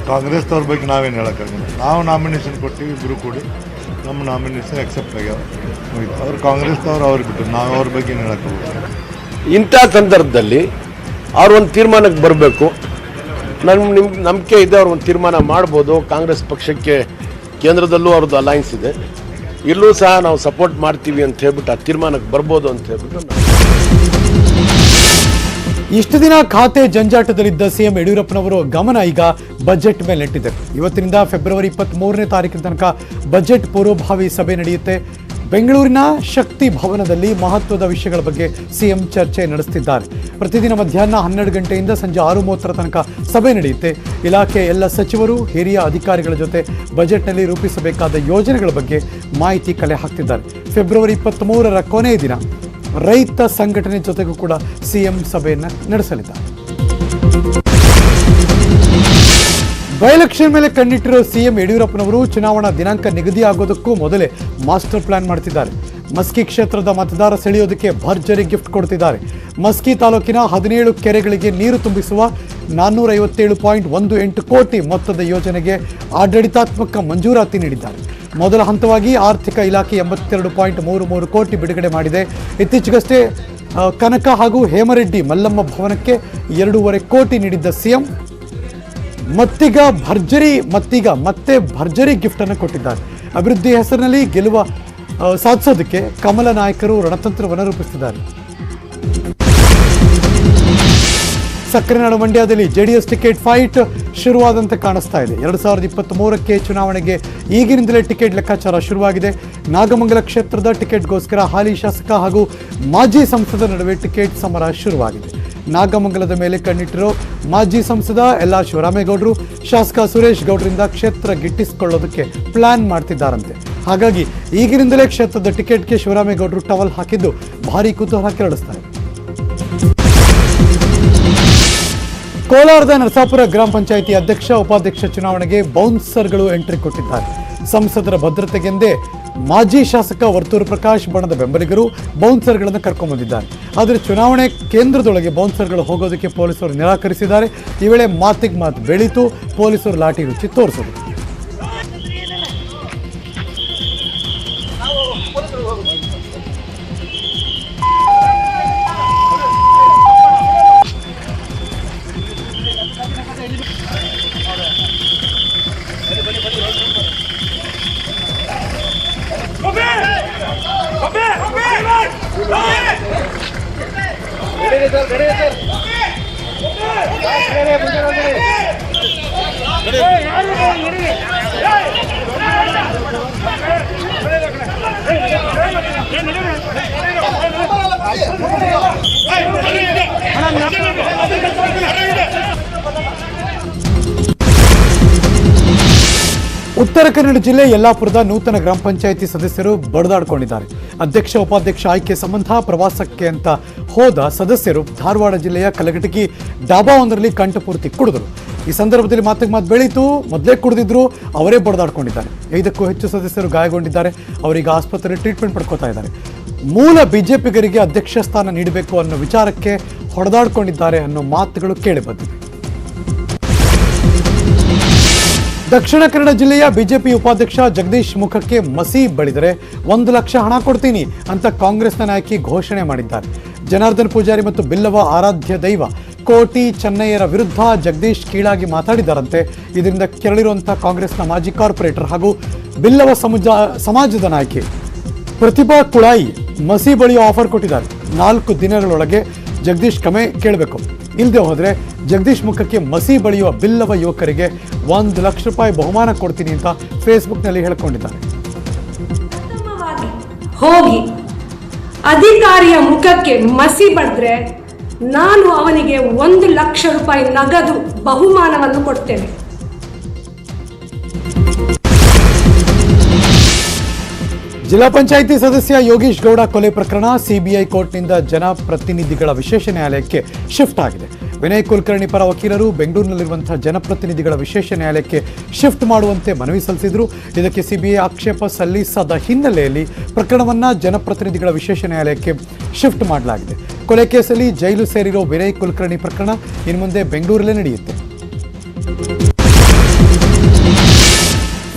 ಕಾಂಗ್ರೆಸ್ದವ್ರ ಬಗ್ಗೆ ನಾವೇನು ಹೇಳೋಕ್ಕಾಗಲ್ಲ. ನಾವು ನಾಮಿನೇಷನ್ ಕೊಟ್ಟಿವಿ, ಇಬ್ಬರು ಕೂಡಿ ನಮ್ಮ ನಾಮಿನೇಷನ್ ಅಕ್ಸೆಪ್ಟ್ ಆಗ್ಯಾವ. ಅವ್ರು ಕಾಂಗ್ರೆಸ್ದವ್ರು ಅವ್ರಿಗೆ ಬಿಟ್ಟರು, ನಾವು ಅವ್ರ ಬಗ್ಗೆ ಏನು ಹೇಳೋಕ್ಕಾಗಲ್ಲ. ಇಂಥ ಸಂದರ್ಭದಲ್ಲಿ ಅವ್ರು ಒಂದು ತೀರ್ಮಾನಕ್ಕೆ ಬರಬೇಕು. ನಿಮ್ಗೆ ನಂಬಿಕೆ ಇದೆ, ಅವ್ರು ಒಂದು ತೀರ್ಮಾನ ಮಾಡ್ಬೋದು. ಕಾಂಗ್ರೆಸ್ ಪಕ್ಷಕ್ಕೆ ಕೇಂದ್ರದಲ್ಲೂ ಅವ್ರದ್ದು ಅಲೈನ್ಸ್ ಇದೆ, ಇಲ್ಲೂ ಸಹ ನಾವು ಸಪೋರ್ಟ್ ಮಾಡ್ತೀವಿ ಅಂತ ಹೇಳ್ಬಿಟ್ಟು ಆ ತೀರ್ಮಾನಕ್ಕೆ ಬರ್ಬೋದು ಅಂತ ಹೇಳ್ಬಿಟ್ಟು. ಇಷ್ಟು ದಿನ ಖಾತೆ ಜಂಜಾಟದಲ್ಲಿದ್ದ ಸಿಎಂ ಯಡಿಯೂರಪ್ಪನವರು ಗಮನ ಈಗ ಬಜೆಟ್ ಮೇಲೆ ನೆಟ್ಟಿದೆ. ಇವತ್ತಿನಿಂದ ಫೆಬ್ರವರಿ 23ನೇ ತಾರೀಕಿನ ತನಕ ಬಜೆಟ್ ಪೂರ್ವಭಾವಿ ಸಭೆ ನಡೆಯುತ್ತೆ. ಬೆಂಗಳೂರಿನ ಶಕ್ತಿ ಭವನದಲ್ಲಿ ಮಹತ್ವದ ವಿಷಯಗಳ ಬಗ್ಗೆ ಸಿಎಂ ಚರ್ಚೆ ನಡೆಸುತ್ತಿದ್ದಾರೆ. ಪ್ರತಿದಿನ ಮಧ್ಯಾಹ್ನ 12 ಗಂಟೆಯಿಂದ ಸಂಜೆ 6:30 ತನಕ ಸಭೆ ನಡೆಯುತ್ತೆ. ಇಲಾಖೆ ಎಲ್ಲ ಸಚಿವರು, ಹಿರಿಯ ಅಧಿಕಾರಿಗಳ ಜೊತೆ ಬಜೆಟ್ನಲ್ಲಿ ರೂಪಿಸಬೇಕಾದ ಯೋಜನೆಗಳ ಬಗ್ಗೆ ಮಾಹಿತಿ ಕಲೆ ಹಾಕ್ತಿದ್ದಾರೆ. ಫೆಬ್ರವರಿ 23ರ ಕೊನೆಯ ದಿನ ರೈತ ಸಂಘಟನೆ ಜೊತೆಗೂ ಕೂಡ ಸಿಎಂ ಸಭೆಯನ್ನು ನಡೆಸಲಿದ್ದಾರೆ. ಬೈ ಎಲೆಕ್ಷನ್ ಮೇಲೆ ಕಣ್ಣಿಟ್ಟಿರೋ ಸಿಎಂ ಯಡಿಯೂರಪ್ಪನವರು ಚುನಾವಣಾ ದಿನಾಂಕ ನಿಗದಿಯಾಗೋದಕ್ಕೂ ಮೊದಲೇ ಮಾಸ್ಟರ್ ಪ್ಲಾನ್ ಮಾಡ್ತಿದ್ದಾರೆ. ಮಸ್ಕಿ ಕ್ಷೇತ್ರದ ಮತದಾರ ಸೆಳೆಯೋದಕ್ಕೆ ಭರ್ಜರಿ ಗಿಫ್ಟ್ ಕೊಡ್ತಿದ್ದಾರೆ. ಮಸ್ಕಿ ತಾಲೂಕಿನ 17 ಕೆರೆಗಳಿಗೆ ನೀರು ತುಂಬಿಸುವ 457.18 ಕೋಟಿ ಮೊತ್ತದ ಯೋಜನೆಗೆ ಆಡಳಿತಾತ್ಮಕ ಮಂಜೂರಾತಿ ನೀಡಿದ್ದಾರೆ. ಮೊದಲ ಹಂತವಾಗಿ ಆರ್ಥಿಕ ಇಲಾಖೆ 82.33 ಕೋಟಿ ಬಿಡುಗಡೆ ಮಾಡಿದೆ. ಇತ್ತೀಚೆಗಷ್ಟೇ ಕನಕ ಹಾಗೂ ಹೇಮರೆಡ್ಡಿ ಮಲ್ಲಮ್ಮ ಭವನಕ್ಕೆ 2.5 ಕೋಟಿ ನೀಡಿದ್ದ ಸಿಎಂ ಮತ್ತೆ ಭರ್ಜರಿ ಗಿಫ್ಟ್ ಅನ್ನು ಕೊಟ್ಟಿದ್ದಾರೆ. ಅಭಿವೃದ್ಧಿ ಹೆಸರಿನಲ್ಲಿ ಗೆಲುವ ಸಾಧಿಸೋದಕ್ಕೆ ಕಮಲ ನಾಯಕರು ರಣತಂತ್ರವನ್ನು ರೂಪಿಸುತ್ತಿದ್ದಾರೆ. ಸಕ್ಕರೆನಾಡು ಮಂಡ್ಯದಲ್ಲಿ ಜೆಡಿಎಸ್ ಟಿಕೆಟ್ ಫೈಟ್ ಶುರುವಾದಂತೆ ಕಾಣಿಸ್ತಾ ಇದೆ. 2023ಕ್ಕೆ ಚುನಾವಣೆಗೆ ಈಗಿನಿಂದಲೇ ಟಿಕೆಟ್ ಲೆಕ್ಕಾಚಾರ ಶುರುವಾಗಿದೆ. ನಾಗಮಂಗಲ ಕ್ಷೇತ್ರದ ಟಿಕೆಟ್ಗೋಸ್ಕರ ಹಾಲಿ ಶಾಸಕ ಹಾಗೂ ಮಾಜಿ ಸಂಸದ ನಡುವೆ ಟಿಕೆಟ್ ಸಮರ ಶುರುವಾಗಿದೆ. ನಾಗಮಂಗಲದ ಮೇಲೆ ಕಣ್ಣಿಟ್ಟಿರೋ ಮಾಜಿ ಸಂಸದ ಎಲ್.ಆರ್. ಶಿವರಾಮೇಗೌಡರು ಶಾಸಕ ಸುರೇಶ್ ಗೌಡರಿಂದ ಕ್ಷೇತ್ರ ಗಿಟ್ಟಿಸಿಕೊಳ್ಳೋದಕ್ಕೆ ಪ್ಲಾನ್ ಮಾಡ್ತಿದ್ದಾರಂತೆ. ಹಾಗಾಗಿ ಈಗಿನಿಂದಲೇ ಕ್ಷೇತ್ರದ ಟಿಕೆಟ್ಗೆ ಶಿವರಾಮೇಗೌಡರು ಟವಲ್ ಹಾಕಿದ್ದು ಭಾರೀ ಕುತೂಹಲ ಕೆರಳಿಸ್ತಾರೆ. ಕೋಲಾರದ ನರಸಾಪುರ ಗ್ರಾಮ ಪಂಚಾಯಿತಿ ಅಧ್ಯಕ್ಷ ಉಪಾಧ್ಯಕ್ಷ ಚುನಾವಣೆಗೆ ಬೌನ್ಸರ್ಗಳು ಎಂಟ್ರಿ ಕೊಟ್ಟಿದ್ದಾರೆ. ಸಂಸದರ ಭದ್ರತೆಗೆಂದೇ ಮಾಜಿ ಶಾಸಕ ವರ್ತೂರು ಪ್ರಕಾಶ್ ಬಣದ ಬೆಂಬಲಿಗರು ಬೌನ್ಸರ್ಗಳನ್ನು ಕರ್ಕೊಂಡ್ಬಂದಿದ್ದಾರೆ. ಆದರೆ ಚುನಾವಣೆ ಕೇಂದ್ರದೊಳಗೆ ಬೌನ್ಸರ್ಗಳು ಹೋಗೋದಕ್ಕೆ ಪೊಲೀಸರು ನಿರಾಕರಿಸಿದ್ದಾರೆ. ಈ ವೇಳೆ ಮಾತಿಗೆ ಮಾತು ಬೆಳೀತು. ಪೊಲೀಸರು ಲಾಠಿ ರುಚಿ ತೋರಿಸಿದರು. ಉತ್ತರ ಕನ್ನಡ ಜಿಲ್ಲೆ ಯಲ್ಲಾಪುರದ ನೂತನ ಗ್ರಾಮ ಪಂಚಾಯಿತಿ ಸದಸ್ಯರು ಬಡಿದಾಡಿಕೊಂಡಿದ್ದಾರೆ. ಅಧ್ಯಕ್ಷ ಉಪಾಧ್ಯಕ್ಷ ಆಯ್ಕೆ ಸಂಬಂಧ ಪ್ರವಾಸಕ್ಕೆ ಅಂತ ಹೋದ ಸದಸ್ಯರು ಧಾರವಾಡ ಜಿಲ್ಲೆಯ ಕಲಘಟಗಿ ಡಾಬಾವೊಂದರಲ್ಲಿ ಕಂಠಪೂರ್ತಿ ಕುಡಿದರು. ಈ ಸಂದರ್ಭದಲ್ಲಿ ಮಾತಿಗೆ ಮಾತು ಬೆಳೀತು. ಮೊದಲೇ ಕುಡಿದಿದ್ರು, ಅವರೇ ಬಡಿದಾಡ್ಕೊಂಡಿದ್ದಾರೆ. 5ಕ್ಕೂ ಹೆಚ್ಚು ಸದಸ್ಯರು ಗಾಯಗೊಂಡಿದ್ದಾರೆ. ಅವರೀಗ ಆಸ್ಪತ್ರೆಯಲ್ಲಿ ಟ್ರೀಟ್ಮೆಂಟ್ ಪಡ್ಕೋತಾ ಇದ್ದಾರೆ. ಮೂಲ ಬಿಜೆಪಿಗರಿಗೆ ಅಧ್ಯಕ್ಷ ಸ್ಥಾನ ನೀಡಬೇಕು ಅನ್ನೋ ವಿಚಾರಕ್ಕೆ ಹೊಡೆದಾಡ್ಕೊಂಡಿದ್ದಾರೆ ಅನ್ನೋ ಮಾತುಗಳು ಕೇಳಿಬಂದಿದೆ. ದಕ್ಷಿಣ ಕನ್ನಡ ಜಿಲ್ಲೆಯ ಬಿಜೆಪಿ ಉಪಾಧ್ಯಕ್ಷ ಜಗದೀಶ್ ಮುಖಕ್ಕೆ ಮಸಿ ಬಳಿದರೆ 1 ಲಕ್ಷ ಹಣ ಕೊಡ್ತೀನಿ ಅಂತ ಕಾಂಗ್ರೆಸ್ನ ನಾಯಕಿ ಘೋಷಣೆ ಮಾಡಿದ್ದಾರೆ. ಜನಾರ್ದನ್ ಪೂಜಾರಿ ಮತ್ತು ಬಿಲ್ಲವ ಆರಾಧ್ಯ ದೈವ ಕೋಟಿ ಚೆನ್ನಯ್ಯರ ವಿರುದ್ಧ ಜಗದೀಶ್ ಕೀಳಾಗಿ ಮಾತಾಡಿದ್ದಾರಂತೆ. ಇದರಿಂದ ಕೆರಳಿರುವಂತಹ ಕಾಂಗ್ರೆಸ್ನ ಮಾಜಿ ಕಾರ್ಪೊರೇಟರ್ ಹಾಗೂ ಬಿಲ್ಲವ ಸಮಾಜದ ನಾಯಕಿ ಪ್ರತಿಭಾ ಕುಳಾಯಿ ಮಸಿ ಬಳಿಯೋ ಆಫರ್ ಕೊಟ್ಟಿದ್ದಾರೆ. 4 ದಿನಗಳೊಳಗೆ ಜಗದೀಶ್ ಕ್ಷಮೆ ಕೇಳಬೇಕು. ಇಲ್ಲದೆ ಹೋದರೆ ಜಗದೀಶ್ ಮುಖಕ್ಕೆ ಮಸಿ ಬಳಿಯುವ ಬಿಲ್ಲವ ಯುವಕರಿಗೆ 1 ಲಕ್ಷ ರೂಪಾಯಿ ಬಹುಮಾನ ಕೊಡ್ತೀನಿ ಅಂತ ಫೇಸ್ಬುಕ್ನಲ್ಲಿ ಹೇಳಿಕೊಂಡಿದ್ದಾರೆ. ಹೋಗಿ ಅಧಿಕಾರಿಯ ಮುಖಕ್ಕೆ ಮಸಿ ಬಡಿದ್ರೆ ನಾನು ಅವನಿಗೆ 1 ಲಕ್ಷ ರೂಪಾಯಿ ನಗದು ಬಹುಮಾನವನ್ನು ಕೊಡ್ತೇನೆ. ಜಿಲ್ಲಾ ಪಂಚಾಯಿತಿ ಸದಸ್ಯ ಯೋಗೀಶ್ ಗೌಡ ಕೊಲೆ ಪ್ರಕರಣ ಸಿಬಿಐ ಕೋರ್ಟ್ನಿಂದ ಜನಪ್ರತಿನಿಧಿಗಳ ವಿಶೇಷ ನ್ಯಾಯಾಲಯಕ್ಕೆ ಶಿಫ್ಟ್ ಆಗಿದೆ. ವಿನಯ್ ಕುಲಕರ್ಣಿ ಪರ ವಕೀಲರು ಬೆಂಗಳೂರಿನಲ್ಲಿರುವಂತಹ ಜನಪ್ರತಿನಿಧಿಗಳ ವಿಶೇಷ ನ್ಯಾಯಾಲಯಕ್ಕೆ ಶಿಫ್ಟ್ ಮಾಡುವಂತೆ ಮನವಿ ಸಲ್ಲಿಸಿದರು. ಇದಕ್ಕೆ ಸಿಬಿಐ ಆಕ್ಷೇಪ ಸಲ್ಲಿಸದ ಹಿನ್ನೆಲೆಯಲ್ಲಿ ಪ್ರಕರಣವನ್ನು ಜನಪ್ರತಿನಿಧಿಗಳ ವಿಶೇಷ ನ್ಯಾಯಾಲಯಕ್ಕೆ ಶಿಫ್ಟ್ ಮಾಡಲಾಗಿದೆ. ಕೊಲೆ ಕೇಸಲ್ಲಿ ಜೈಲು ಸೇರಿರೋ ವಿನಯ್ ಕುಲಕರ್ಣಿ ಪ್ರಕರಣ ಇನ್ನು ಮುಂದೆ ಬೆಂಗಳೂರಲ್ಲೇ ನಡೆಯುತ್ತೆ.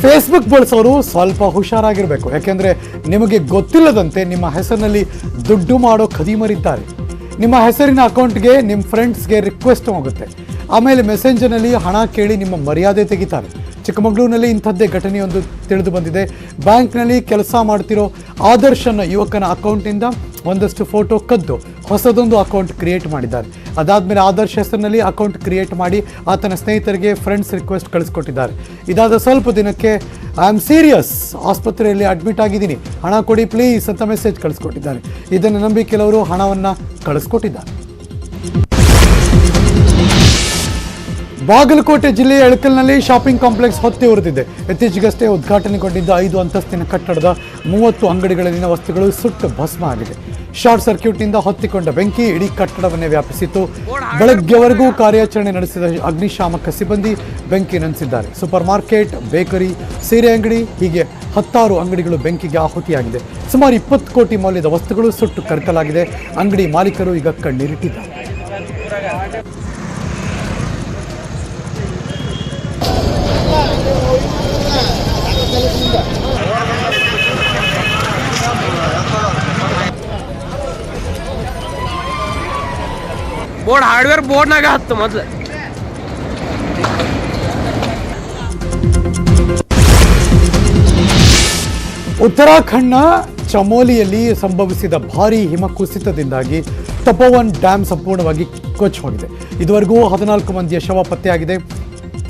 ಫೇಸ್ಬುಕ್ ಬಳಸೋರು ಸ್ವಲ್ಪ ಹುಷಾರಾಗಿರಬೇಕು. ಯಾಕೆಂದರೆ ನಿಮಗೆ ಗೊತ್ತಿಲ್ಲದಂತೆ ನಿಮ್ಮ ಹೆಸರಿನಲ್ಲಿ ದುಡ್ಡು ಮಾಡೋ ಖದೀಮರಿದ್ದಾರೆ. ನಿಮ್ಮ ಹೆಸರಿನ ಅಕೌಂಟ್ಗೆ ನಿಮ್ಮ ಫ್ರೆಂಡ್ಸ್ಗೆ ರಿಕ್ವೆಸ್ಟ್ ಹೋಗುತ್ತೆ. ಆಮೇಲೆ ಮೆಸೆಂಜರ್ನಲ್ಲಿ ಹಣ ಕೇಳಿ ನಿಮ್ಮ ಮರ್ಯಾದೆ ತೆಗಿತಾರೆ. ಚಿಕ್ಕಮಗಳೂರಿನಲ್ಲಿ ಇಂಥದ್ದೇ ಘಟನೆಯೊಂದು ತಿಳಿದು ಬಂದಿದೆ. ಬ್ಯಾಂಕ್ನಲ್ಲಿ ಕೆಲಸ ಮಾಡ್ತಿರೋ ಆದರ್ಶ್ ಅನ್ನೋ ಯುವಕನ ಅಕೌಂಟಿಂದ ಒಂದಷ್ಟು ಫೋಟೋ ಕದ್ದು ಹೊಸದೊಂದು ಅಕೌಂಟ್ ಕ್ರಿಯೇಟ್ ಮಾಡಿದ್ದಾರೆ. ಅದಾದಮೇಲೆ ಆದರ್ಶ್ ಹೆಸರಿನಲ್ಲಿ ಅಕೌಂಟ್ ಕ್ರಿಯೇಟ್ ಮಾಡಿ ಆತನ ಸ್ನೇಹಿತರಿಗೆ ಫ್ರೆಂಡ್ಸ್ ರಿಕ್ವೆಸ್ಟ್ ಕಳಿಸ್ಕೊಟ್ಟಿದ್ದಾರೆ. ಇದಾದ ಸ್ವಲ್ಪ ದಿನಕ್ಕೆ ಐ ಆಮ್ ಸೀರಿಯಸ್, ಆಸ್ಪತ್ರೆಯಲ್ಲಿ ಅಡ್ಮಿಟ್ ಆಗಿದ್ದೀನಿ, ಹಣ ಕೊಡಿ ಪ್ಲೀಸ್ ಅಂತ ಮೆಸೇಜ್ ಕಳಿಸ್ಕೊಟ್ಟಿದ್ದಾರೆ. ಇದನ್ನು ನಂಬಿ ಕೆಲವರು ಹಣವನ್ನು ಕಳಿಸ್ಕೊಟ್ಟಿದ್ದಾರೆ. ಬಾಗಲಕೋಟೆ ಜಿಲ್ಲೆಯ ಎಳಕಲ್ನಲ್ಲಿ ಶಾಪಿಂಗ್ ಕಾಂಪ್ಲೆಕ್ಸ್ ಹೊತ್ತಿ ಉರಿದಿದೆ. ಇತ್ತೀಚೆಗಷ್ಟೇ ಉದ್ಘಾಟನೆಗೊಂಡಿದ್ದ 5 ಅಂತಸ್ತಿನ ಕಟ್ಟಡದ 30 ಅಂಗಡಿಗಳಲ್ಲಿನ ವಸ್ತುಗಳು ಸುಟ್ಟು ಭಸ್ಮ ಆಗಿದೆ. ಶಾರ್ಟ್ ಸರ್ಕ್ಯೂಟ್ನಿಂದ ಹೊತ್ತಿಕೊಂಡ ಬೆಂಕಿ ಇಡೀ ಕಟ್ಟಡವನ್ನೇ ವ್ಯಾಪಿಸಿತ್ತು. ಬೆಳಗ್ಗೆವರೆಗೂ ಕಾರ್ಯಾಚರಣೆ ನಡೆಸಿದ ಅಗ್ನಿಶಾಮಕ ಸಿಬ್ಬಂದಿ ಬೆಂಕಿ ನಂದಿಸಿದ್ದಾರೆ. ಸೂಪರ್ ಮಾರ್ಕೆಟ್, ಬೇಕರಿ, ಸೀರೆ ಅಂಗಡಿ ಹೀಗೆ 10 ಅಂಗಡಿಗಳು ಬೆಂಕಿಗೆ ಆಹುತಿಯಾಗಿದೆ. ಸುಮಾರು 20 ಕೋಟಿ ಮೌಲ್ಯದ ವಸ್ತುಗಳು ಸುಟ್ಟು ಕರಕಲಾಗಿದೆ. ಅಂಗಡಿ ಮಾಲೀಕರು ಈಗ ಕಣ್ಣೀರಿಟ್ಟಿದ್ದಾರೆ. ಬೋರ್ಡ್ ಹಾರ್ಡ್ವೇರ್ ಬೋರ್ಡ್ನಾಗ ಹತ್ತು ಮೊದಲು. ಉತ್ತರಾಖಂಡ್ನ ಚಮೋಲಿಯಲ್ಲಿ ಸಂಭವಿಸಿದ ಭಾರೀ ಹಿಮಕುಸಿತದಿಂದಾಗಿ ತಪೋವನ್ ಡ್ಯಾಮ್ ಸಂಪೂರ್ಣವಾಗಿ ಕೊಚ್ಚಿ ಹೋಗಿದೆ. ಇದುವರೆಗೂ 14 ಮಂದಿಯ ಶವ ಪತ್ತೆಯಾಗಿದೆ.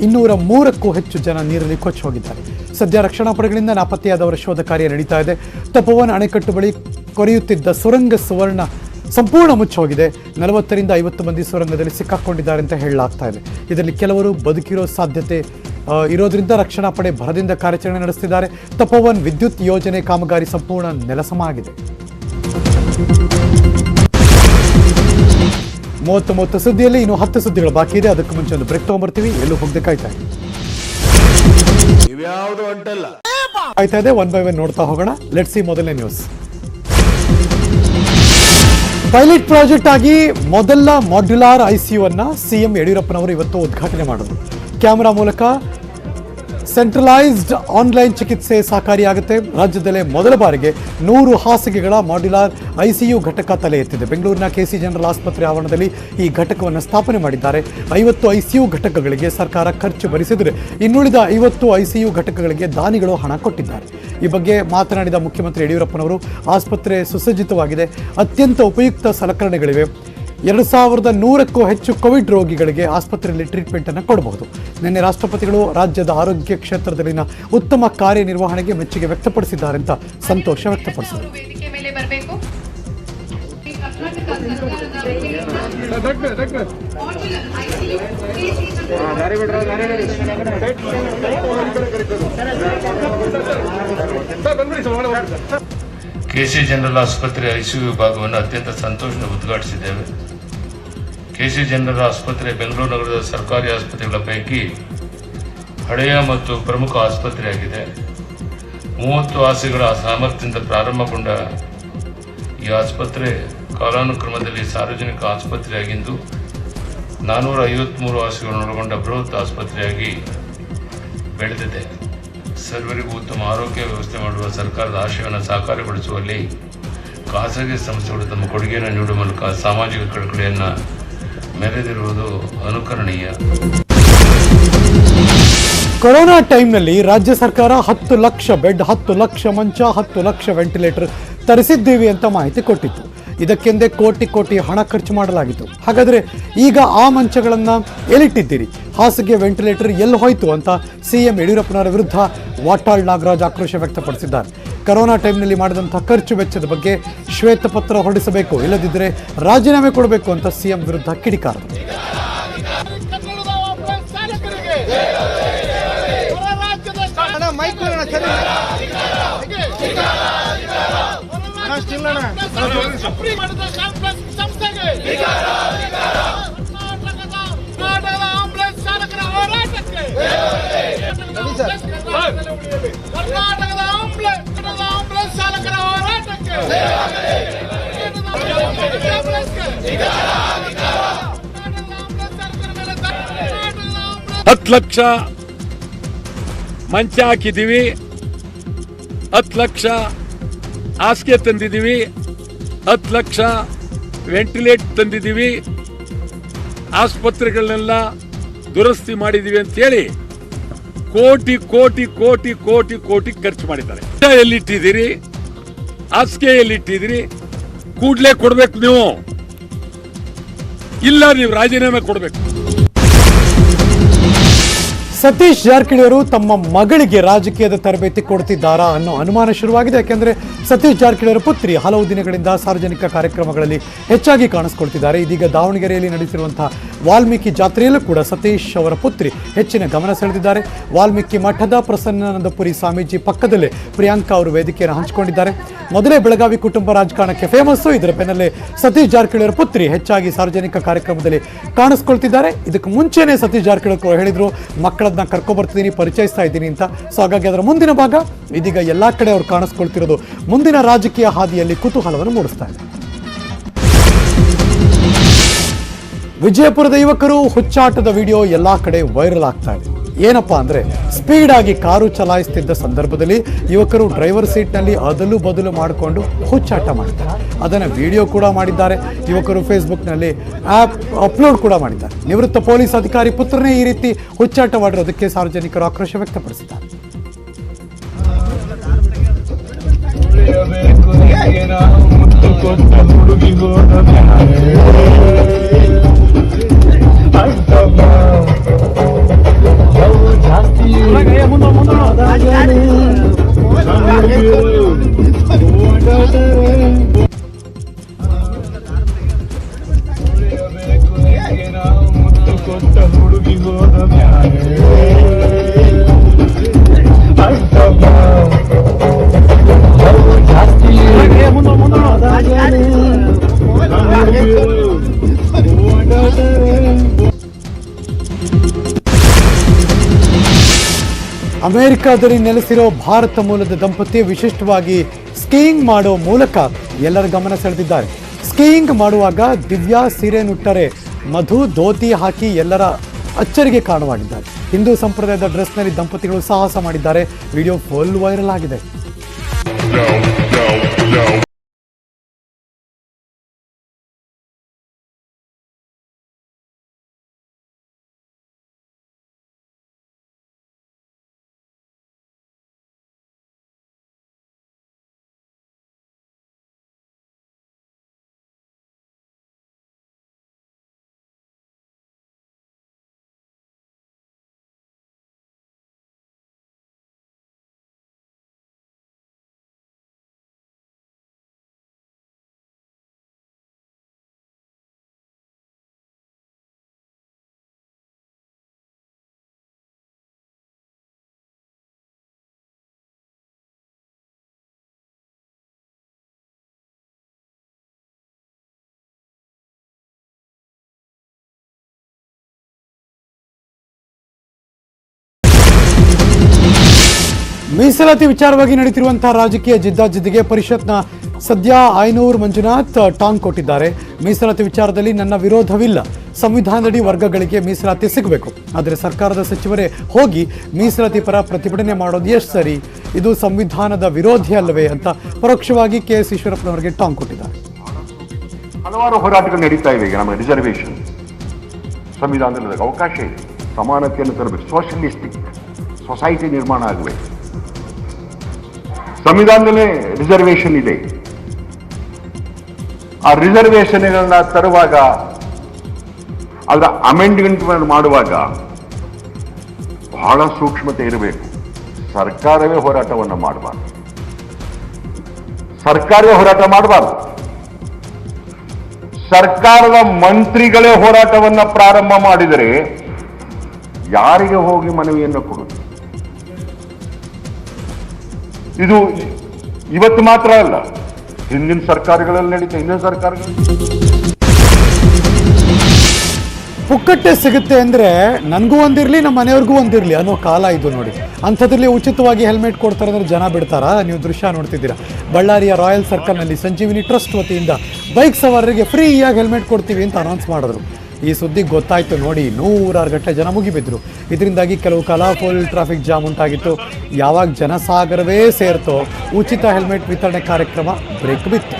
203ಕ್ಕೂ ಹೆಚ್ಚು ಜನ ನೀರಲ್ಲಿ ಕೊಚ್ಚಿ ಹೋಗಿದ್ದಾರೆ. ಸದ್ಯ ರಕ್ಷಣಾ ಪಡೆಗಳಿಂದ ನಾಪತ್ತೆಯಾದವರ ಶೋಧ ಕಾರ್ಯ ನಡೀತಾ ಇದೆ. ತಪೋವನ್ ಅಣೆಕಟ್ಟು ಬಳಿ ಕೊರೆಯುತ್ತಿದ್ದ ಸುರಂಗ ಸುವರ್ಣ ಸಂಪೂರ್ಣ ಮುಚ್ಚೋಗಿದೆ. 40ರಿಂದ 50 ಮಂದಿ ಸುರಂಗದಲ್ಲಿ ಸಿಕ್ಕಾಕೊಂಡಿದ್ದಾರೆ ಅಂತ ಹೇಳಲಾಗ್ತಾ ಇದೆ. ಇದರಲ್ಲಿ ಕೆಲವರು ಬದುಕಿರೋ ಸಾಧ್ಯತೆ ಇರೋದ್ರಿಂದ ರಕ್ಷಣಾ ಪಡೆ ಭರದಿಂದ ಕಾರ್ಯಾಚರಣೆ ನಡೆಸುತ್ತಿದ್ದಾರೆ. ತಪೋವನ್ ವಿದ್ಯುತ್ ಯೋಜನೆ ಕಾಮಗಾರಿ ಸಂಪೂರ್ಣ ನೆಲಸಮ ಆಗಿದೆ. 30 ಸುದ್ದಿಯಲ್ಲಿ ಇನ್ನು 10 ಸುದ್ದಿಗಳು ಬಾಕಿ ಇದೆ. ಅದಕ್ಕೂ ಮುಂಚೆ ಒಂದು ಬ್ರೇಕ್ ತಗೊಂಡ್ಬರ್ತೀವಿ. ಎಲ್ಲೂ ಹೋಗದೆ ಕಾಯ್ತಾ ಇದೆ. ಒನ್ ಬೈ ಒನ್ ನೋಡ್ತಾ ಹೋಗೋಣ. ಲೆಟ್ಸ್ ಸಿ ಮೊದಲನೇ ನ್ಯೂಸ್. ಪೈಲಟ್ ಪ್ರಾಜೆಕ್ಟ್ ಆಗಿ ಮೊದಲ ಮಾಡ್ಯುಲಾರ್ ಐಸಿಯು ಅನ್ನ ಸಿಎಂ ಯಡಿಯೂರಪ್ಪನವರು ಇವತ್ತು ಉದ್ಘಾಟನೆ ಮಾಡಿದ್ರು. ಕ್ಯಾಮೆರಾ ಮೂಲಕ ಸೆಂಟ್ರಲೈಸ್ಡ್ ಆನ್ಲೈನ್ ಚಿಕಿತ್ಸೆ ಸಹಕಾರಿಯಾಗುತ್ತೆ. ರಾಜ್ಯದಲ್ಲೇ ಮೊದಲ ಬಾರಿಗೆ 100 ಹಾಸಿಗೆಗಳ ಮಾಡ್ಯುಲಾರ್ ಐಸಿಯು ಘಟಕ ತಲೆ ಎತ್ತಿದೆ. ಬೆಂಗಳೂರಿನ ಕೆಸಿ ಜನರಲ್ ಆಸ್ಪತ್ರೆ ಆವರಣದಲ್ಲಿ ಈ ಘಟಕವನ್ನು ಸ್ಥಾಪನೆ ಮಾಡಿದ್ದಾರೆ. 50 ಐಸಿಯು ಘಟಕಗಳಿಗೆ ಸರ್ಕಾರ ಖರ್ಚು ಭರಿಸಿದರೆ ಇನ್ನುಳಿದ 50 ಐಸಿಯು ಘಟಕಗಳಿಗೆ ದಾನಿಗಳು ಹಣ ಕೊಟ್ಟಿದ್ದಾರೆ. ಈ ಬಗ್ಗೆ ಮಾತನಾಡಿದ ಮುಖ್ಯಮಂತ್ರಿ ಯಡಿಯೂರಪ್ಪನವರು, ಆಸ್ಪತ್ರೆ ಸುಸಜ್ಜಿತವಾಗಿದೆ, ಅತ್ಯಂತ ಉಪಯುಕ್ತ ಸಲಕರಣೆಗಳಿವೆ, 2100ಕ್ಕೂ ಹೆಚ್ಚು ಕೋವಿಡ್ ರೋಗಿಗಳಿಗೆ ಆಸ್ಪತ್ರೆಯಲ್ಲಿ ಟ್ರೀಟ್ಮೆಂಟ್ ಅನ್ನು ಕೊಡಬಹುದು. ನಿನ್ನೆ ರಾಷ್ಟ್ರಪತಿಗಳು ರಾಜ್ಯದ ಆರೋಗ್ಯ ಕ್ಷೇತ್ರದಲ್ಲಿನ ಉತ್ತಮ ಕಾರ್ಯನಿರ್ವಹಣೆಗೆ ಮೆಚ್ಚುಗೆ ವ್ಯಕ್ತಪಡಿಸಿದ್ದಾರೆ ಅಂತ ಸಂತೋಷ ವ್ಯಕ್ತಪಡಿಸಿದರು. ಕೆಸಿ ಜನರಲ್ ಆಸ್ಪತ್ರೆ ಐಸಿಯು ವಿಭಾಗವನ್ನು ಅತ್ಯಂತ ಸಂತೋಷದಿಂದ ಉದ್ಘಾಟಿಸಿದ್ದೇವೆ. ಕೆಸಿ ಜನರಲ್ ಆಸ್ಪತ್ರೆ ಬೆಂಗಳೂರು ನಗರದ ಸರ್ಕಾರಿ ಆಸ್ಪತ್ರೆಗಳ ಪೈಕಿ ಹಳೆಯ ಮತ್ತು ಪ್ರಮುಖ ಆಸ್ಪತ್ರೆಯಾಗಿದೆ. 30 ಹಾಸಿಗೆಗಳ ಸಾಮರ್ಥ್ಯದಿಂದ ಪ್ರಾರಂಭಗೊಂಡ ಈ ಆಸ್ಪತ್ರೆ ಕಾಲಾನುಕ್ರಮದಲ್ಲಿ ಸಾರ್ವಜನಿಕ ಆಸ್ಪತ್ರೆಯಾಗಿದ್ದು 453 ಹಾಸಿಗೆಗಳನ್ನು ಒಳಗೊಂಡ ಬೃಹತ್ ಆಸ್ಪತ್ರೆಯಾಗಿ ಬೆಳೆದಿದೆ. ಸರ್ವರಿಗೂ ಉತ್ತಮ ಆರೋಗ್ಯ ವ್ಯವಸ್ಥೆ ಮಾಡುವ ಸರ್ಕಾರದ ಆಶಯವನ್ನು ಸಾಕಾರಗೊಳಿಸುವಲ್ಲಿ ಖಾಸಗಿ ಸಂಸ್ಥೆಗಳು ತಮ್ಮ ಕೊಡುಗೆಯನ್ನು ನೀಡುವ ಮೂಲಕ ಸಾಮಾಜಿಕ ಕಳಕಳಿಯನ್ನು ಮೆರೆದಿರುವುದು ಅನುಕರಣೀಯ. ಕೊರೋನಾ ಟೈಮ್ನಲ್ಲಿ ರಾಜ್ಯ ಸರ್ಕಾರ 10 ಲಕ್ಷ ಬೆಡ್, 10 ಲಕ್ಷ ಮಂಚ, 10 ಲಕ್ಷ ವೆಂಟಿಲೇಟರ್ ತರಿಸಿದ್ದೀವಿ ಅಂತ ಮಾಹಿತಿ ಕೊಟ್ಟಿತ್ತು. ಇದಕ್ಕೆಂದೇ ಕೋಟಿ ಹಣ ಖರ್ಚು ಮಾಡಲಾಗಿತ್ತು. ಹಾಗಾದರೆ ಈಗ ಆ ಮಂಚಗಳನ್ನು ಎಲ್ಲಿಟ್ಟಿದ್ದೀರಿ, ಹಾಸಿಗೆ ವೆಂಟಿಲೇಟರ್ ಎಲ್ಲಿ ಹೋಯಿತು ಅಂತ ಸಿಎಂ ಯಡಿಯೂರಪ್ಪನವರ ವಿರುದ್ಧ ವಾಟಾಳ್ ನಾಗರಾಜ್ ಆಕ್ರೋಶ ವ್ಯಕ್ತಪಡಿಸಿದ್ದಾರೆ. ಕೊರೋನಾ ಟೈಮ್ನಲ್ಲಿ ಮಾಡಿದಂಥ ಖರ್ಚು ವೆಚ್ಚದ ಬಗ್ಗೆ ಶ್ವೇತಪತ್ರ ಹೊರಡಿಸಬೇಕು, ಇಲ್ಲದಿದ್ದರೆ ರಾಜೀನಾಮೆ ಕೊಡಬೇಕು ಅಂತ ಸಿಎಂ ವಿರುದ್ಧ ಕಿಡಿಕಾರರು. ಹತ್ತು ಲಕ್ಷ ಮಂಚ ಹಾಕಿದ್ದೀವಿ, 10 ಲಕ್ಷ ಹಾಸಿಗೆ ತಂದಿದ್ದೀವಿ, 10 ಲಕ್ಷ ವೆಂಟಿಲೇಟರ್ ತಂದಿದ್ದೀವಿ, ಆಸ್ಪತ್ರೆಗಳನ್ನೆಲ್ಲ ದುರಸ್ತಿ ಮಾಡಿದ್ದೀವಿ ಅಂತ ಹೇಳಿ ಕೋಟಿ ಕೋಟಿ ಕೋಟಿ ಕೋಟಿ ಕೋಟಿ ಖರ್ಚು ಮಾಡಿದ್ದಾರೆ. ಎಲ್ಲಿಟ್ಟಿದ್ದೀರಿ? ಹಾಸಿಗೆ ಎಲ್ಲಿಟ್ಟಿದ್ದೀರಿ? ಕೂಡಲೇ ಕೊಡ್ಬೇಕು ನೀವು, ಇಲ್ಲ ನೀವು ರಾಜೀನಾಮೆ ಕೊಡಬೇಕು. ಸತೀಶ್ ಜಾರಕಿಹೊಳಿ ಅವರು ತಮ್ಮ ಮಗಳಿಗೆ ರಾಜಕೀಯದ ತರಬೇತಿ ಕೊಡ್ತಿದ್ದಾರಾ ಅನ್ನೋ ಅನುಮಾನ ಶುರುವಾಗಿದೆ. ಯಾಕೆಂದ್ರೆ ಸತೀಶ್ ಜಾರಕಿಹೊಳಿ ಅವರ ಪುತ್ರಿ ಹಲವು ದಿನಗಳಿಂದ ಸಾರ್ವಜನಿಕ ಕಾರ್ಯಕ್ರಮಗಳಲ್ಲಿ ಹೆಚ್ಚಾಗಿ ಕಾಣಿಸಿಕೊಳ್ತಿದ್ದಾರೆ. ಇದೀಗ ದಾವಣಗೆರೆಯಲ್ಲಿ ನಡೆಯುತ್ತಿರುವಂತಹ ವಾಲ್ಮೀಕಿ ಜಾತ್ರೆಯಲ್ಲೂ ಕೂಡ ಸತೀಶ್ ಅವರ ಪುತ್ರಿ ಹೆಚ್ಚಿನ ಗಮನ ಸೆಳೆದಿದ್ದಾರೆ. ವಾಲ್ಮೀಕಿ ಮಠದ ಪ್ರಸನ್ನಾನಂದಪುರಿ ಸ್ವಾಮೀಜಿ ಪಕ್ಕದಲ್ಲೇ ಪ್ರಿಯಾಂಕಾ ಅವರು ವೇದಿಕೆಯನ್ನು ಹಂಚಿಕೊಂಡಿದ್ದಾರೆ. ಮೊದಲೇ ಬೆಳಗಾವಿ ಕುಟುಂಬ ರಾಜಕಾರಣಕ್ಕೆ ಫೇಮಸ್ಸು. ಇದರ ಬೆನ್ನಲ್ಲೇ ಸತೀಶ್ ಜಾರಕಿಹೊಳಿ ಅವರ ಪುತ್ರಿ ಹೆಚ್ಚಾಗಿ ಸಾರ್ವಜನಿಕ ಕಾರ್ಯಕ್ರಮದಲ್ಲಿ ಕಾಣಿಸ್ಕೊಳ್ತಿದ್ದಾರೆ. ಇದಕ್ಕೆ ಮುಂಚೆನೇ ಸತೀಶ್ ಜಾರಕಿಹೊಳಿ ಅವರು ಹೇಳಿದ್ರು, ಮಕ್ಕಳನ್ನ ಕರ್ಕೊಬರ್ತಿದ್ದೀನಿ, ಪರಿಚಯಿಸ್ತಾ ಇದ್ದೀನಿ ಅಂತ. ಸೊ ಹಾಗಾಗಿ ಅದರ ಮುಂದಿನ ಭಾಗ ಇದೀಗ ಎಲ್ಲಾ ಕಡೆ ಅವ್ರು ಕಾಣಿಸ್ಕೊಳ್ತಿರೋದು ಮುಂದಿನ ರಾಜಕೀಯ ಹಾದಿಯಲ್ಲಿ ಕುತೂಹಲವನ್ನು ಮೂಡಿಸ್ತಾ ಇದೆ. ವಿಜಯಪುರದ ಯುವಕರು ಹುಚ್ಚಾಟದ ವಿಡಿಯೋ ಎಲ್ಲಾ ಕಡೆ ವೈರಲ್ ಆಗ್ತಾ ಇದೆ. ಏನಪ್ಪಾ ಅಂದ್ರೆ, ಸ್ಪೀಡ್ ಆಗಿ ಕಾರು ಚಲಾಯಿಸುತ್ತಿದ್ದ ಸಂದರ್ಭದಲ್ಲಿ ಯುವಕರು ಡ್ರೈವರ್ ಸೀಟ್ನಲ್ಲಿ ಅದಲು ಬದಲು ಮಾಡಿಕೊಂಡು ಹುಚ್ಚಾಟ ಮಾಡಿದ್ದಾರೆ. ಅದನ್ನು ವಿಡಿಯೋ ಕೂಡ ಮಾಡಿದ್ದಾರೆ. ಯುವಕರು ಫೇಸ್ಬುಕ್ನಲ್ಲಿ ಅಪ್ಲೋಡ್ ಕೂಡ ಮಾಡಿದ್ದಾರೆ. ನಿವೃತ್ತ ಪೊಲೀಸ್ ಅಧಿಕಾರಿ ಪುತ್ರನೇ ಈ ರೀತಿ ಹುಚ್ಚಾಟ ಮಾಡಿರೋದಕ್ಕೆ ಸಾರ್ವಜನಿಕರು ಆಕ್ರೋಶ ವ್ಯಕ್ತಪಡಿಸಿದ್ದಾರೆ. ಅಮೆರಿಕಾದಲ್ಲಿ ನೆಲೆಸಿರೋ ಭಾರತ ಮೂಲದ ದಂಪತಿ ವಿಶಿಷ್ಟವಾಗಿ ಸ್ಕೀಯಿಂಗ್ ಮಾಡೋ ಮೂಲಕ ಎಲ್ಲರ ಗಮನ ಸೆಳೆದಿದ್ದಾರೆ. ಸ್ಕೀಯಿಂಗ್ ಮಾಡುವಾಗ ದಿವ್ಯಾ ಸೀರೆನುಟ್ಟರೆ ಮಧು ಧೋತಿ ಹಾಕಿ ಎಲ್ಲರ ಅಚ್ಚರಿಗೆ ಕಾರಣವಾಗಿದ್ದಾರೆ. ಹಿಂದೂ ಸಂಪ್ರದಾಯದ ಡ್ರೆಸ್ನಲ್ಲಿ ದಂಪತಿಗಳು ಸಾಹಸ ಮಾಡಿದ್ದಾರೆ. ವಿಡಿಯೋ ಫುಲ್ ವೈರಲ್ ಆಗಿದೆ. ಮೀಸಲಾತಿ ವಿಚಾರವಾಗಿ ನಡೆಯುತ್ತಿರುವಂತಹ ರಾಜಕೀಯ ಜಿದ್ದಾಜಿದ್ದಿಗೆ ಪರಿಷತ್ನ ಸದ್ಯ ಐನೂರು ಮಂಜುನಾಥ್ ಟಾಂಗ್ ಕೊಟ್ಟಿದ್ದಾರೆ. ಮೀಸಲಾತಿ ವಿಚಾರದಲ್ಲಿ ನನ್ನ ವಿರೋಧವಿಲ್ಲ, ಸಂವಿಧಾನದಡಿ ವರ್ಗಗಳಿಗೆ ಮೀಸಲಾತಿ ಸಿಗಬೇಕು, ಆದರೆ ಸರ್ಕಾರದ ಸಚಿವರೇ ಹೋಗಿ ಮೀಸಲಾತಿ ಪರ ಪ್ರತಿಭಟನೆ ಮಾಡೋದು ಎಷ್ಟು ಸರಿ? ಇದು ಸಂವಿಧಾನದ ವಿರೋಧಿ ಅಲ್ಲವೇ ಅಂತ ಪರೋಕ್ಷವಾಗಿ KS ಈಶ್ವರಪ್ಪನವರಿಗೆ ಟಾಂಗ್ ಕೊಟ್ಟಿದ್ದಾರೆ. ಹಲವಾರು ಹೋರಾಟಗಳು ನಡೀತಾ ಇವೆ. ಈಗ ನಮ್ಮ ರಿಸರ್ವೇಷನ್ ಸಂವಿಧಾನದಲ್ಲಿ ಅವಕಾಶ ಇದೆ, ಸಮಾನತೆಯನ್ನು ತರಬೇಕು, ಸೋಷಿಯಲಿಸ್ಟಿಕ್ ಸೊಸೈಟಿ ನಿರ್ಮಾಣ ಆಗಬೇಕು. ಸಂವಿಧಾನದಲ್ಲೇ ರಿಸರ್ವೇಷನ್ ಇದೆ. ಆ ರಿಸರ್ವೇಷನ್ಗಳನ್ನ ತರುವಾಗ, ಅದರ ಅಮೆಂಡ್ಮೆಂಟ್ ಮಾಡುವಾಗ ಬಹಳ ಸೂಕ್ಷ್ಮತೆ ಇರಬೇಕು. ಸರ್ಕಾರವೇ ಹೋರಾಟವನ್ನು ಮಾಡಬಾರ್ದು. ಸರ್ಕಾರದ ಮಂತ್ರಿಗಳೇ ಹೋರಾಟವನ್ನ ಪ್ರಾರಂಭ ಮಾಡಿದರೆ ಯಾರಿಗೆ ಹೋಗಿ ಮನವಿಯನ್ನು ಕೊಡುವುದು? ಇದು ಇವತ್ತು ಮಾತ್ರ ಅಲ್ಲ, ಹಿಂದಿನ ಸರ್ಕಾರಗಳಲ್ಲಿ ನಡೀತಾ, ಹಿಂದಿನ ಸರ್ಕಾರಗಳು. ಪುಕ್ಕಟ್ಟೆ ಸಿಗುತ್ತೆ ಅಂದರೆ ನನಗೂ ಒಂದಿರಲಿ ನಮ್ಮ ಮನೆಯವ್ರಿಗೂ ಒಂದಿರಲಿ ಅನ್ನೋ ಕಾಲ ಇದು ನೋಡಿ. ಅಂಥದ್ರಲ್ಲಿ ಉಚಿತವಾಗಿ ಹೆಲ್ಮೆಟ್ ಕೊಡ್ತಾರೆ ಅಂದರೆ ಜನ ಬಿಡ್ತಾರಾ? ನೀವು ದೃಶ್ಯ ನೋಡ್ತಿದ್ದೀರಾ. ಬಳ್ಳಾರಿಯ ರಾಯಲ್ ಸರ್ಕಲ್ನಲ್ಲಿ ಸಂಜೀವಿನಿ ಟ್ರಸ್ಟ್ ವತಿಯಿಂದ ಬೈಕ್ ಸವಾರರಿಗೆ ಫ್ರೀಯಾಗಿ ಹೆಲ್ಮೆಟ್ ಕೊಡ್ತೀವಿ ಅಂತ ಅನೌನ್ಸ್ ಮಾಡಿದ್ರು. ಈ ಸುದ್ದಿ ಗೊತ್ತಾಯಿತು ನೋಡಿ, 100 ಗಂಟೆ ಜನ ಮುಗಿಬಿದ್ರು. ಇದರಿಂದಾಗಿ ಕೆಲವು ಕಾಲ ಫುಲ್ ಟ್ರಾಫಿಕ್ ಜಾಮ್ ಉಂಟಾಗಿತ್ತು. ಯಾವಾಗ ಜನಸಾಗರವೇ ಸೇರ್ತೋ ಉಚಿತ ಹೆಲ್ಮೆಟ್ ವಿತರಣೆ ಕಾರ್ಯಕ್ರಮ ಬ್ರೇಕ್ ಬಿತ್ತು.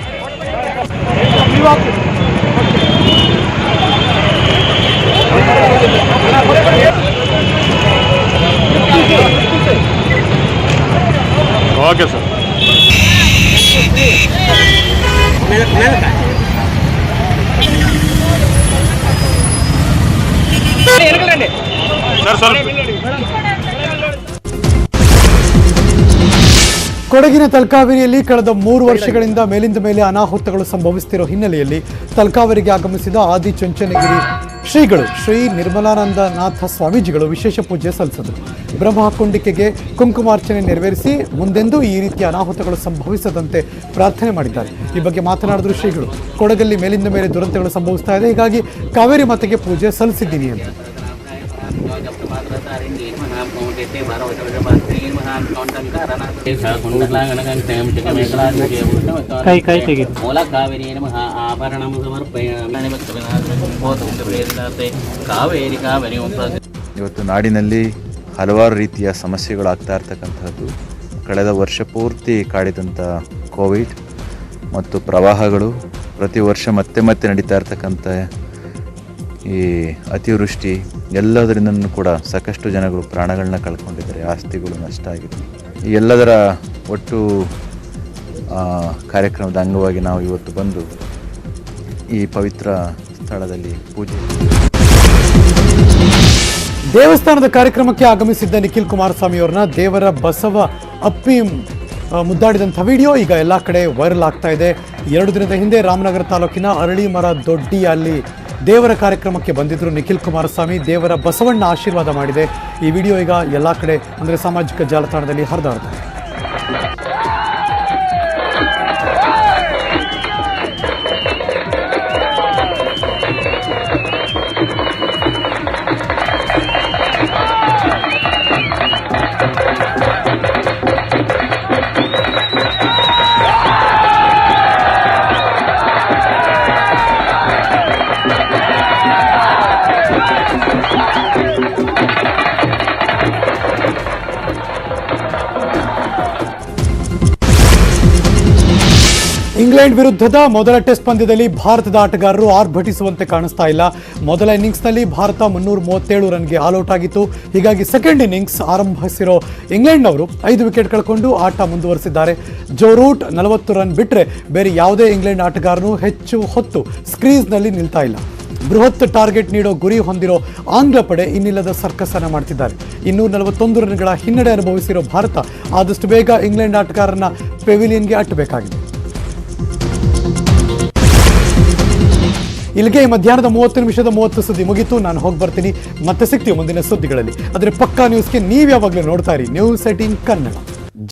Okay sir. ಕೊಡಗಿನ ತಲಕಾವೇರಿಯಲ್ಲಿ ಕಳೆದ 3 ವರ್ಷಗಳಿಂದ ಮೇಲಿಂದ ಮೇಲೆ ಅನಾಹುತಗಳು ಸಂಭವಿಸುತ್ತಿರುವ ಹಿನ್ನೆಲೆಯಲ್ಲಿ ತಲಕಾವೇರಿಗೆ ಆಗಮಿಸಿದ ಆದಿಚುಂಚನಗಿರಿ ಶ್ರೀಗಳು ಶ್ರೀ ನಿರ್ಮಲಾನಂದನಾಥ ಸ್ವಾಮೀಜಿಗಳು ವಿಶೇಷ ಪೂಜೆ ಸಲ್ಲಿಸಿದರು. ಬ್ರಹ್ಮಕುಂಡಿಕೆಗೆ ಕುಂಕುಮಾರ್ಚನೆ ನೆರವೇರಿಸಿ ಮುಂದೆಂದೂ ಈ ರೀತಿಯ ಅನಾಹುತಗಳು ಸಂಭವಿಸದಂತೆ ಪ್ರಾರ್ಥನೆ ಮಾಡಿದ್ದಾರೆ. ಈ ಬಗ್ಗೆ ಮಾತನಾಡಿದ್ರು ಶ್ರೀಗಳು. ಕೊಡಗಲ್ಲಿ ಮೇಲಿಂದ ಮೇಲೆ ದುರಂತಗಳು ಸಂಭವಿಸ್ತಾ ಇದೆ, ಹೀಗಾಗಿ ಕಾವೇರಿ ಮಾತೆಗೆ ಪೂಜೆ ಸಲ್ಲಿಸಿದ್ದೀನಿ ಅಂತ. ಇವತ್ತು ನಾಡಿನಲ್ಲಿ ಹಲವಾರು ರೀತಿಯ ಸಮಸ್ಯೆಗಳಾಗ್ತಾ ಇರ್ತಕ್ಕಂಥದ್ದು, ಕಳೆದ ವರ್ಷ ಪೂರ್ತಿ ಕಾಡಿದಂಥ ಕೋವಿಡ್ ಮತ್ತು ಪ್ರವಾಹಗಳು, ಪ್ರತಿ ವರ್ಷ ಮತ್ತೆ ಮತ್ತೆ ನಡೀತಾ ಇರ್ತಕ್ಕಂಥ ಈ ಅತಿವೃಷ್ಟಿ, ಎಲ್ಲದರಿಂದನೂ ಕೂಡ ಸಾಕಷ್ಟು ಜನಗಳು ಪ್ರಾಣಗಳನ್ನ ಕಳ್ಕೊಂಡಿದ್ದಾರೆ, ಆಸ್ತಿಗಳು ನಷ್ಟ ಆಗಿದೆ. ಈ ಎಲ್ಲದರ ಒಟ್ಟು ಕಾರ್ಯಕ್ರಮದ ಅಂಗವಾಗಿ ನಾವು ಇವತ್ತು ಬಂದು ಈ ಪವಿತ್ರ ಸ್ಥಳದಲ್ಲಿ ಪೂಜೆ. ದೇವಸ್ಥಾನದ ಕಾರ್ಯಕ್ರಮಕ್ಕೆ ಆಗಮಿಸಿದ್ದ ನಿಖಿಲ್ ಕುಮಾರಸ್ವಾಮಿ ಅವರನ್ನ ದೇವರ ಬಸವ ಅಪ್ಪಿ ಮುದ್ದಾಡಿದಂಥ ವಿಡಿಯೋ ಈಗ ಎಲ್ಲ ಕಡೆ ವೈರಲ್ ಆಗ್ತಾ ಇದೆ. 2 ದಿನದ ಹಿಂದೆ ರಾಮನಗರ ತಾಲೂಕಿನ ಅರಳಿಮರ ದೊಡ್ಡಿಯಲ್ಲಿ ದೇವರ ಕಾರ್ಯಕ್ರಮಕ್ಕೆ ಬಂದಿದ್ದರು ನಿಖಿಲ್ ಕುಮಾರಸ್ವಾಮಿ. ದೇವರ ಬಸವಣ್ಣ ಆಶೀರ್ವಾದ ಮಾಡಿದೆ. ಈ ವಿಡಿಯೋ ಈಗ ಎಲ್ಲ ಕಡೆ ಅಂದರೆ ಸಾಮಾಜಿಕ ಜಾಲತಾಣದಲ್ಲಿ ಹರಿದಾಡ್ತಾ ಇದೆ. ಇಂಗ್ಲೆಂಡ್ ವಿರುದ್ಧದ ಮೊದಲ ಟೆಸ್ಟ್ ಪಂದ್ಯದಲ್ಲಿ ಭಾರತದ ಆಟಗಾರರು ಆರ್ಭಟಿಸುವಂತೆ ಕಾಣಿಸ್ತಾ ಇಲ್ಲ. ಮೊದಲ ಇನ್ನಿಂಗ್ಸ್ನಲ್ಲಿ ಭಾರತ 337 ರನ್ಗೆ ಆಲ್ಔಟ್ ಆಗಿತ್ತು. ಹೀಗಾಗಿ ಸೆಕೆಂಡ್ ಇನ್ನಿಂಗ್ಸ್ ಆರಂಭಿಸಿರೋ ಇಂಗ್ಲೆಂಡ್ನವರು 5 ವಿಕೆಟ್ ಕಳ್ಕೊಂಡು ಆಟ ಮುಂದುವರೆಸಿದ್ದಾರೆ. ಜೋ ರೂಟ್ 40 ರನ್ ಬಿಟ್ಟರೆ ಬೇರೆ ಯಾವುದೇ ಇಂಗ್ಲೆಂಡ್ ಆಟಗಾರನು ಹೆಚ್ಚು ಹೊತ್ತು ಸ್ಕ್ರೀಸ್ನಲ್ಲಿ ನಿಲ್ತಾ ಇಲ್ಲ. ಬೃಹತ್ ಟಾರ್ಗೆಟ್ ನೀಡೋ ಗುರಿ ಹೊಂದಿರೋ ಆಂಗ್ಲ ಪಡೆ ಇನ್ನಿಲ್ಲದ ಸರ್ಕಸ್ ಅನ್ನು ಮಾಡ್ತಿದ್ದಾರೆ. 241 ರನ್ಗಳ ಹಿನ್ನಡೆ ಅನುಭವಿಸಿರೋ ಭಾರತ ಆದಷ್ಟು ಬೇಗ ಇಂಗ್ಲೆಂಡ್ ಆಟಗಾರರನ್ನ ಪೆವಿಲಿಯನ್ಗೆ ಅಟ್ಟಬೇಕಾಗಿದೆ. ಇಲ್ಲಿಗೆ ಮಧ್ಯಾಹ್ನದ 30 ನಿಮಿಷದ 30 ಸುದ್ದಿ ಮುಗಿತು. ನಾನು ಹೋಗಿ ಬರ್ತೀನಿ. ಮತ್ತೆ ಸಿಗ್ತೀವಿ ಮುಂದಿನ ಸುದ್ದಿಗಳಲ್ಲಿ. ಆದರೆ ಪಕ್ಕಾ ನ್ಯೂಸ್ಗೆ ನೀವು ಯಾವಾಗಲೂ ನೋಡ್ತಾ ಇರಿ ನ್ಯೂಸ್ 18 ಕನ್ನಡ.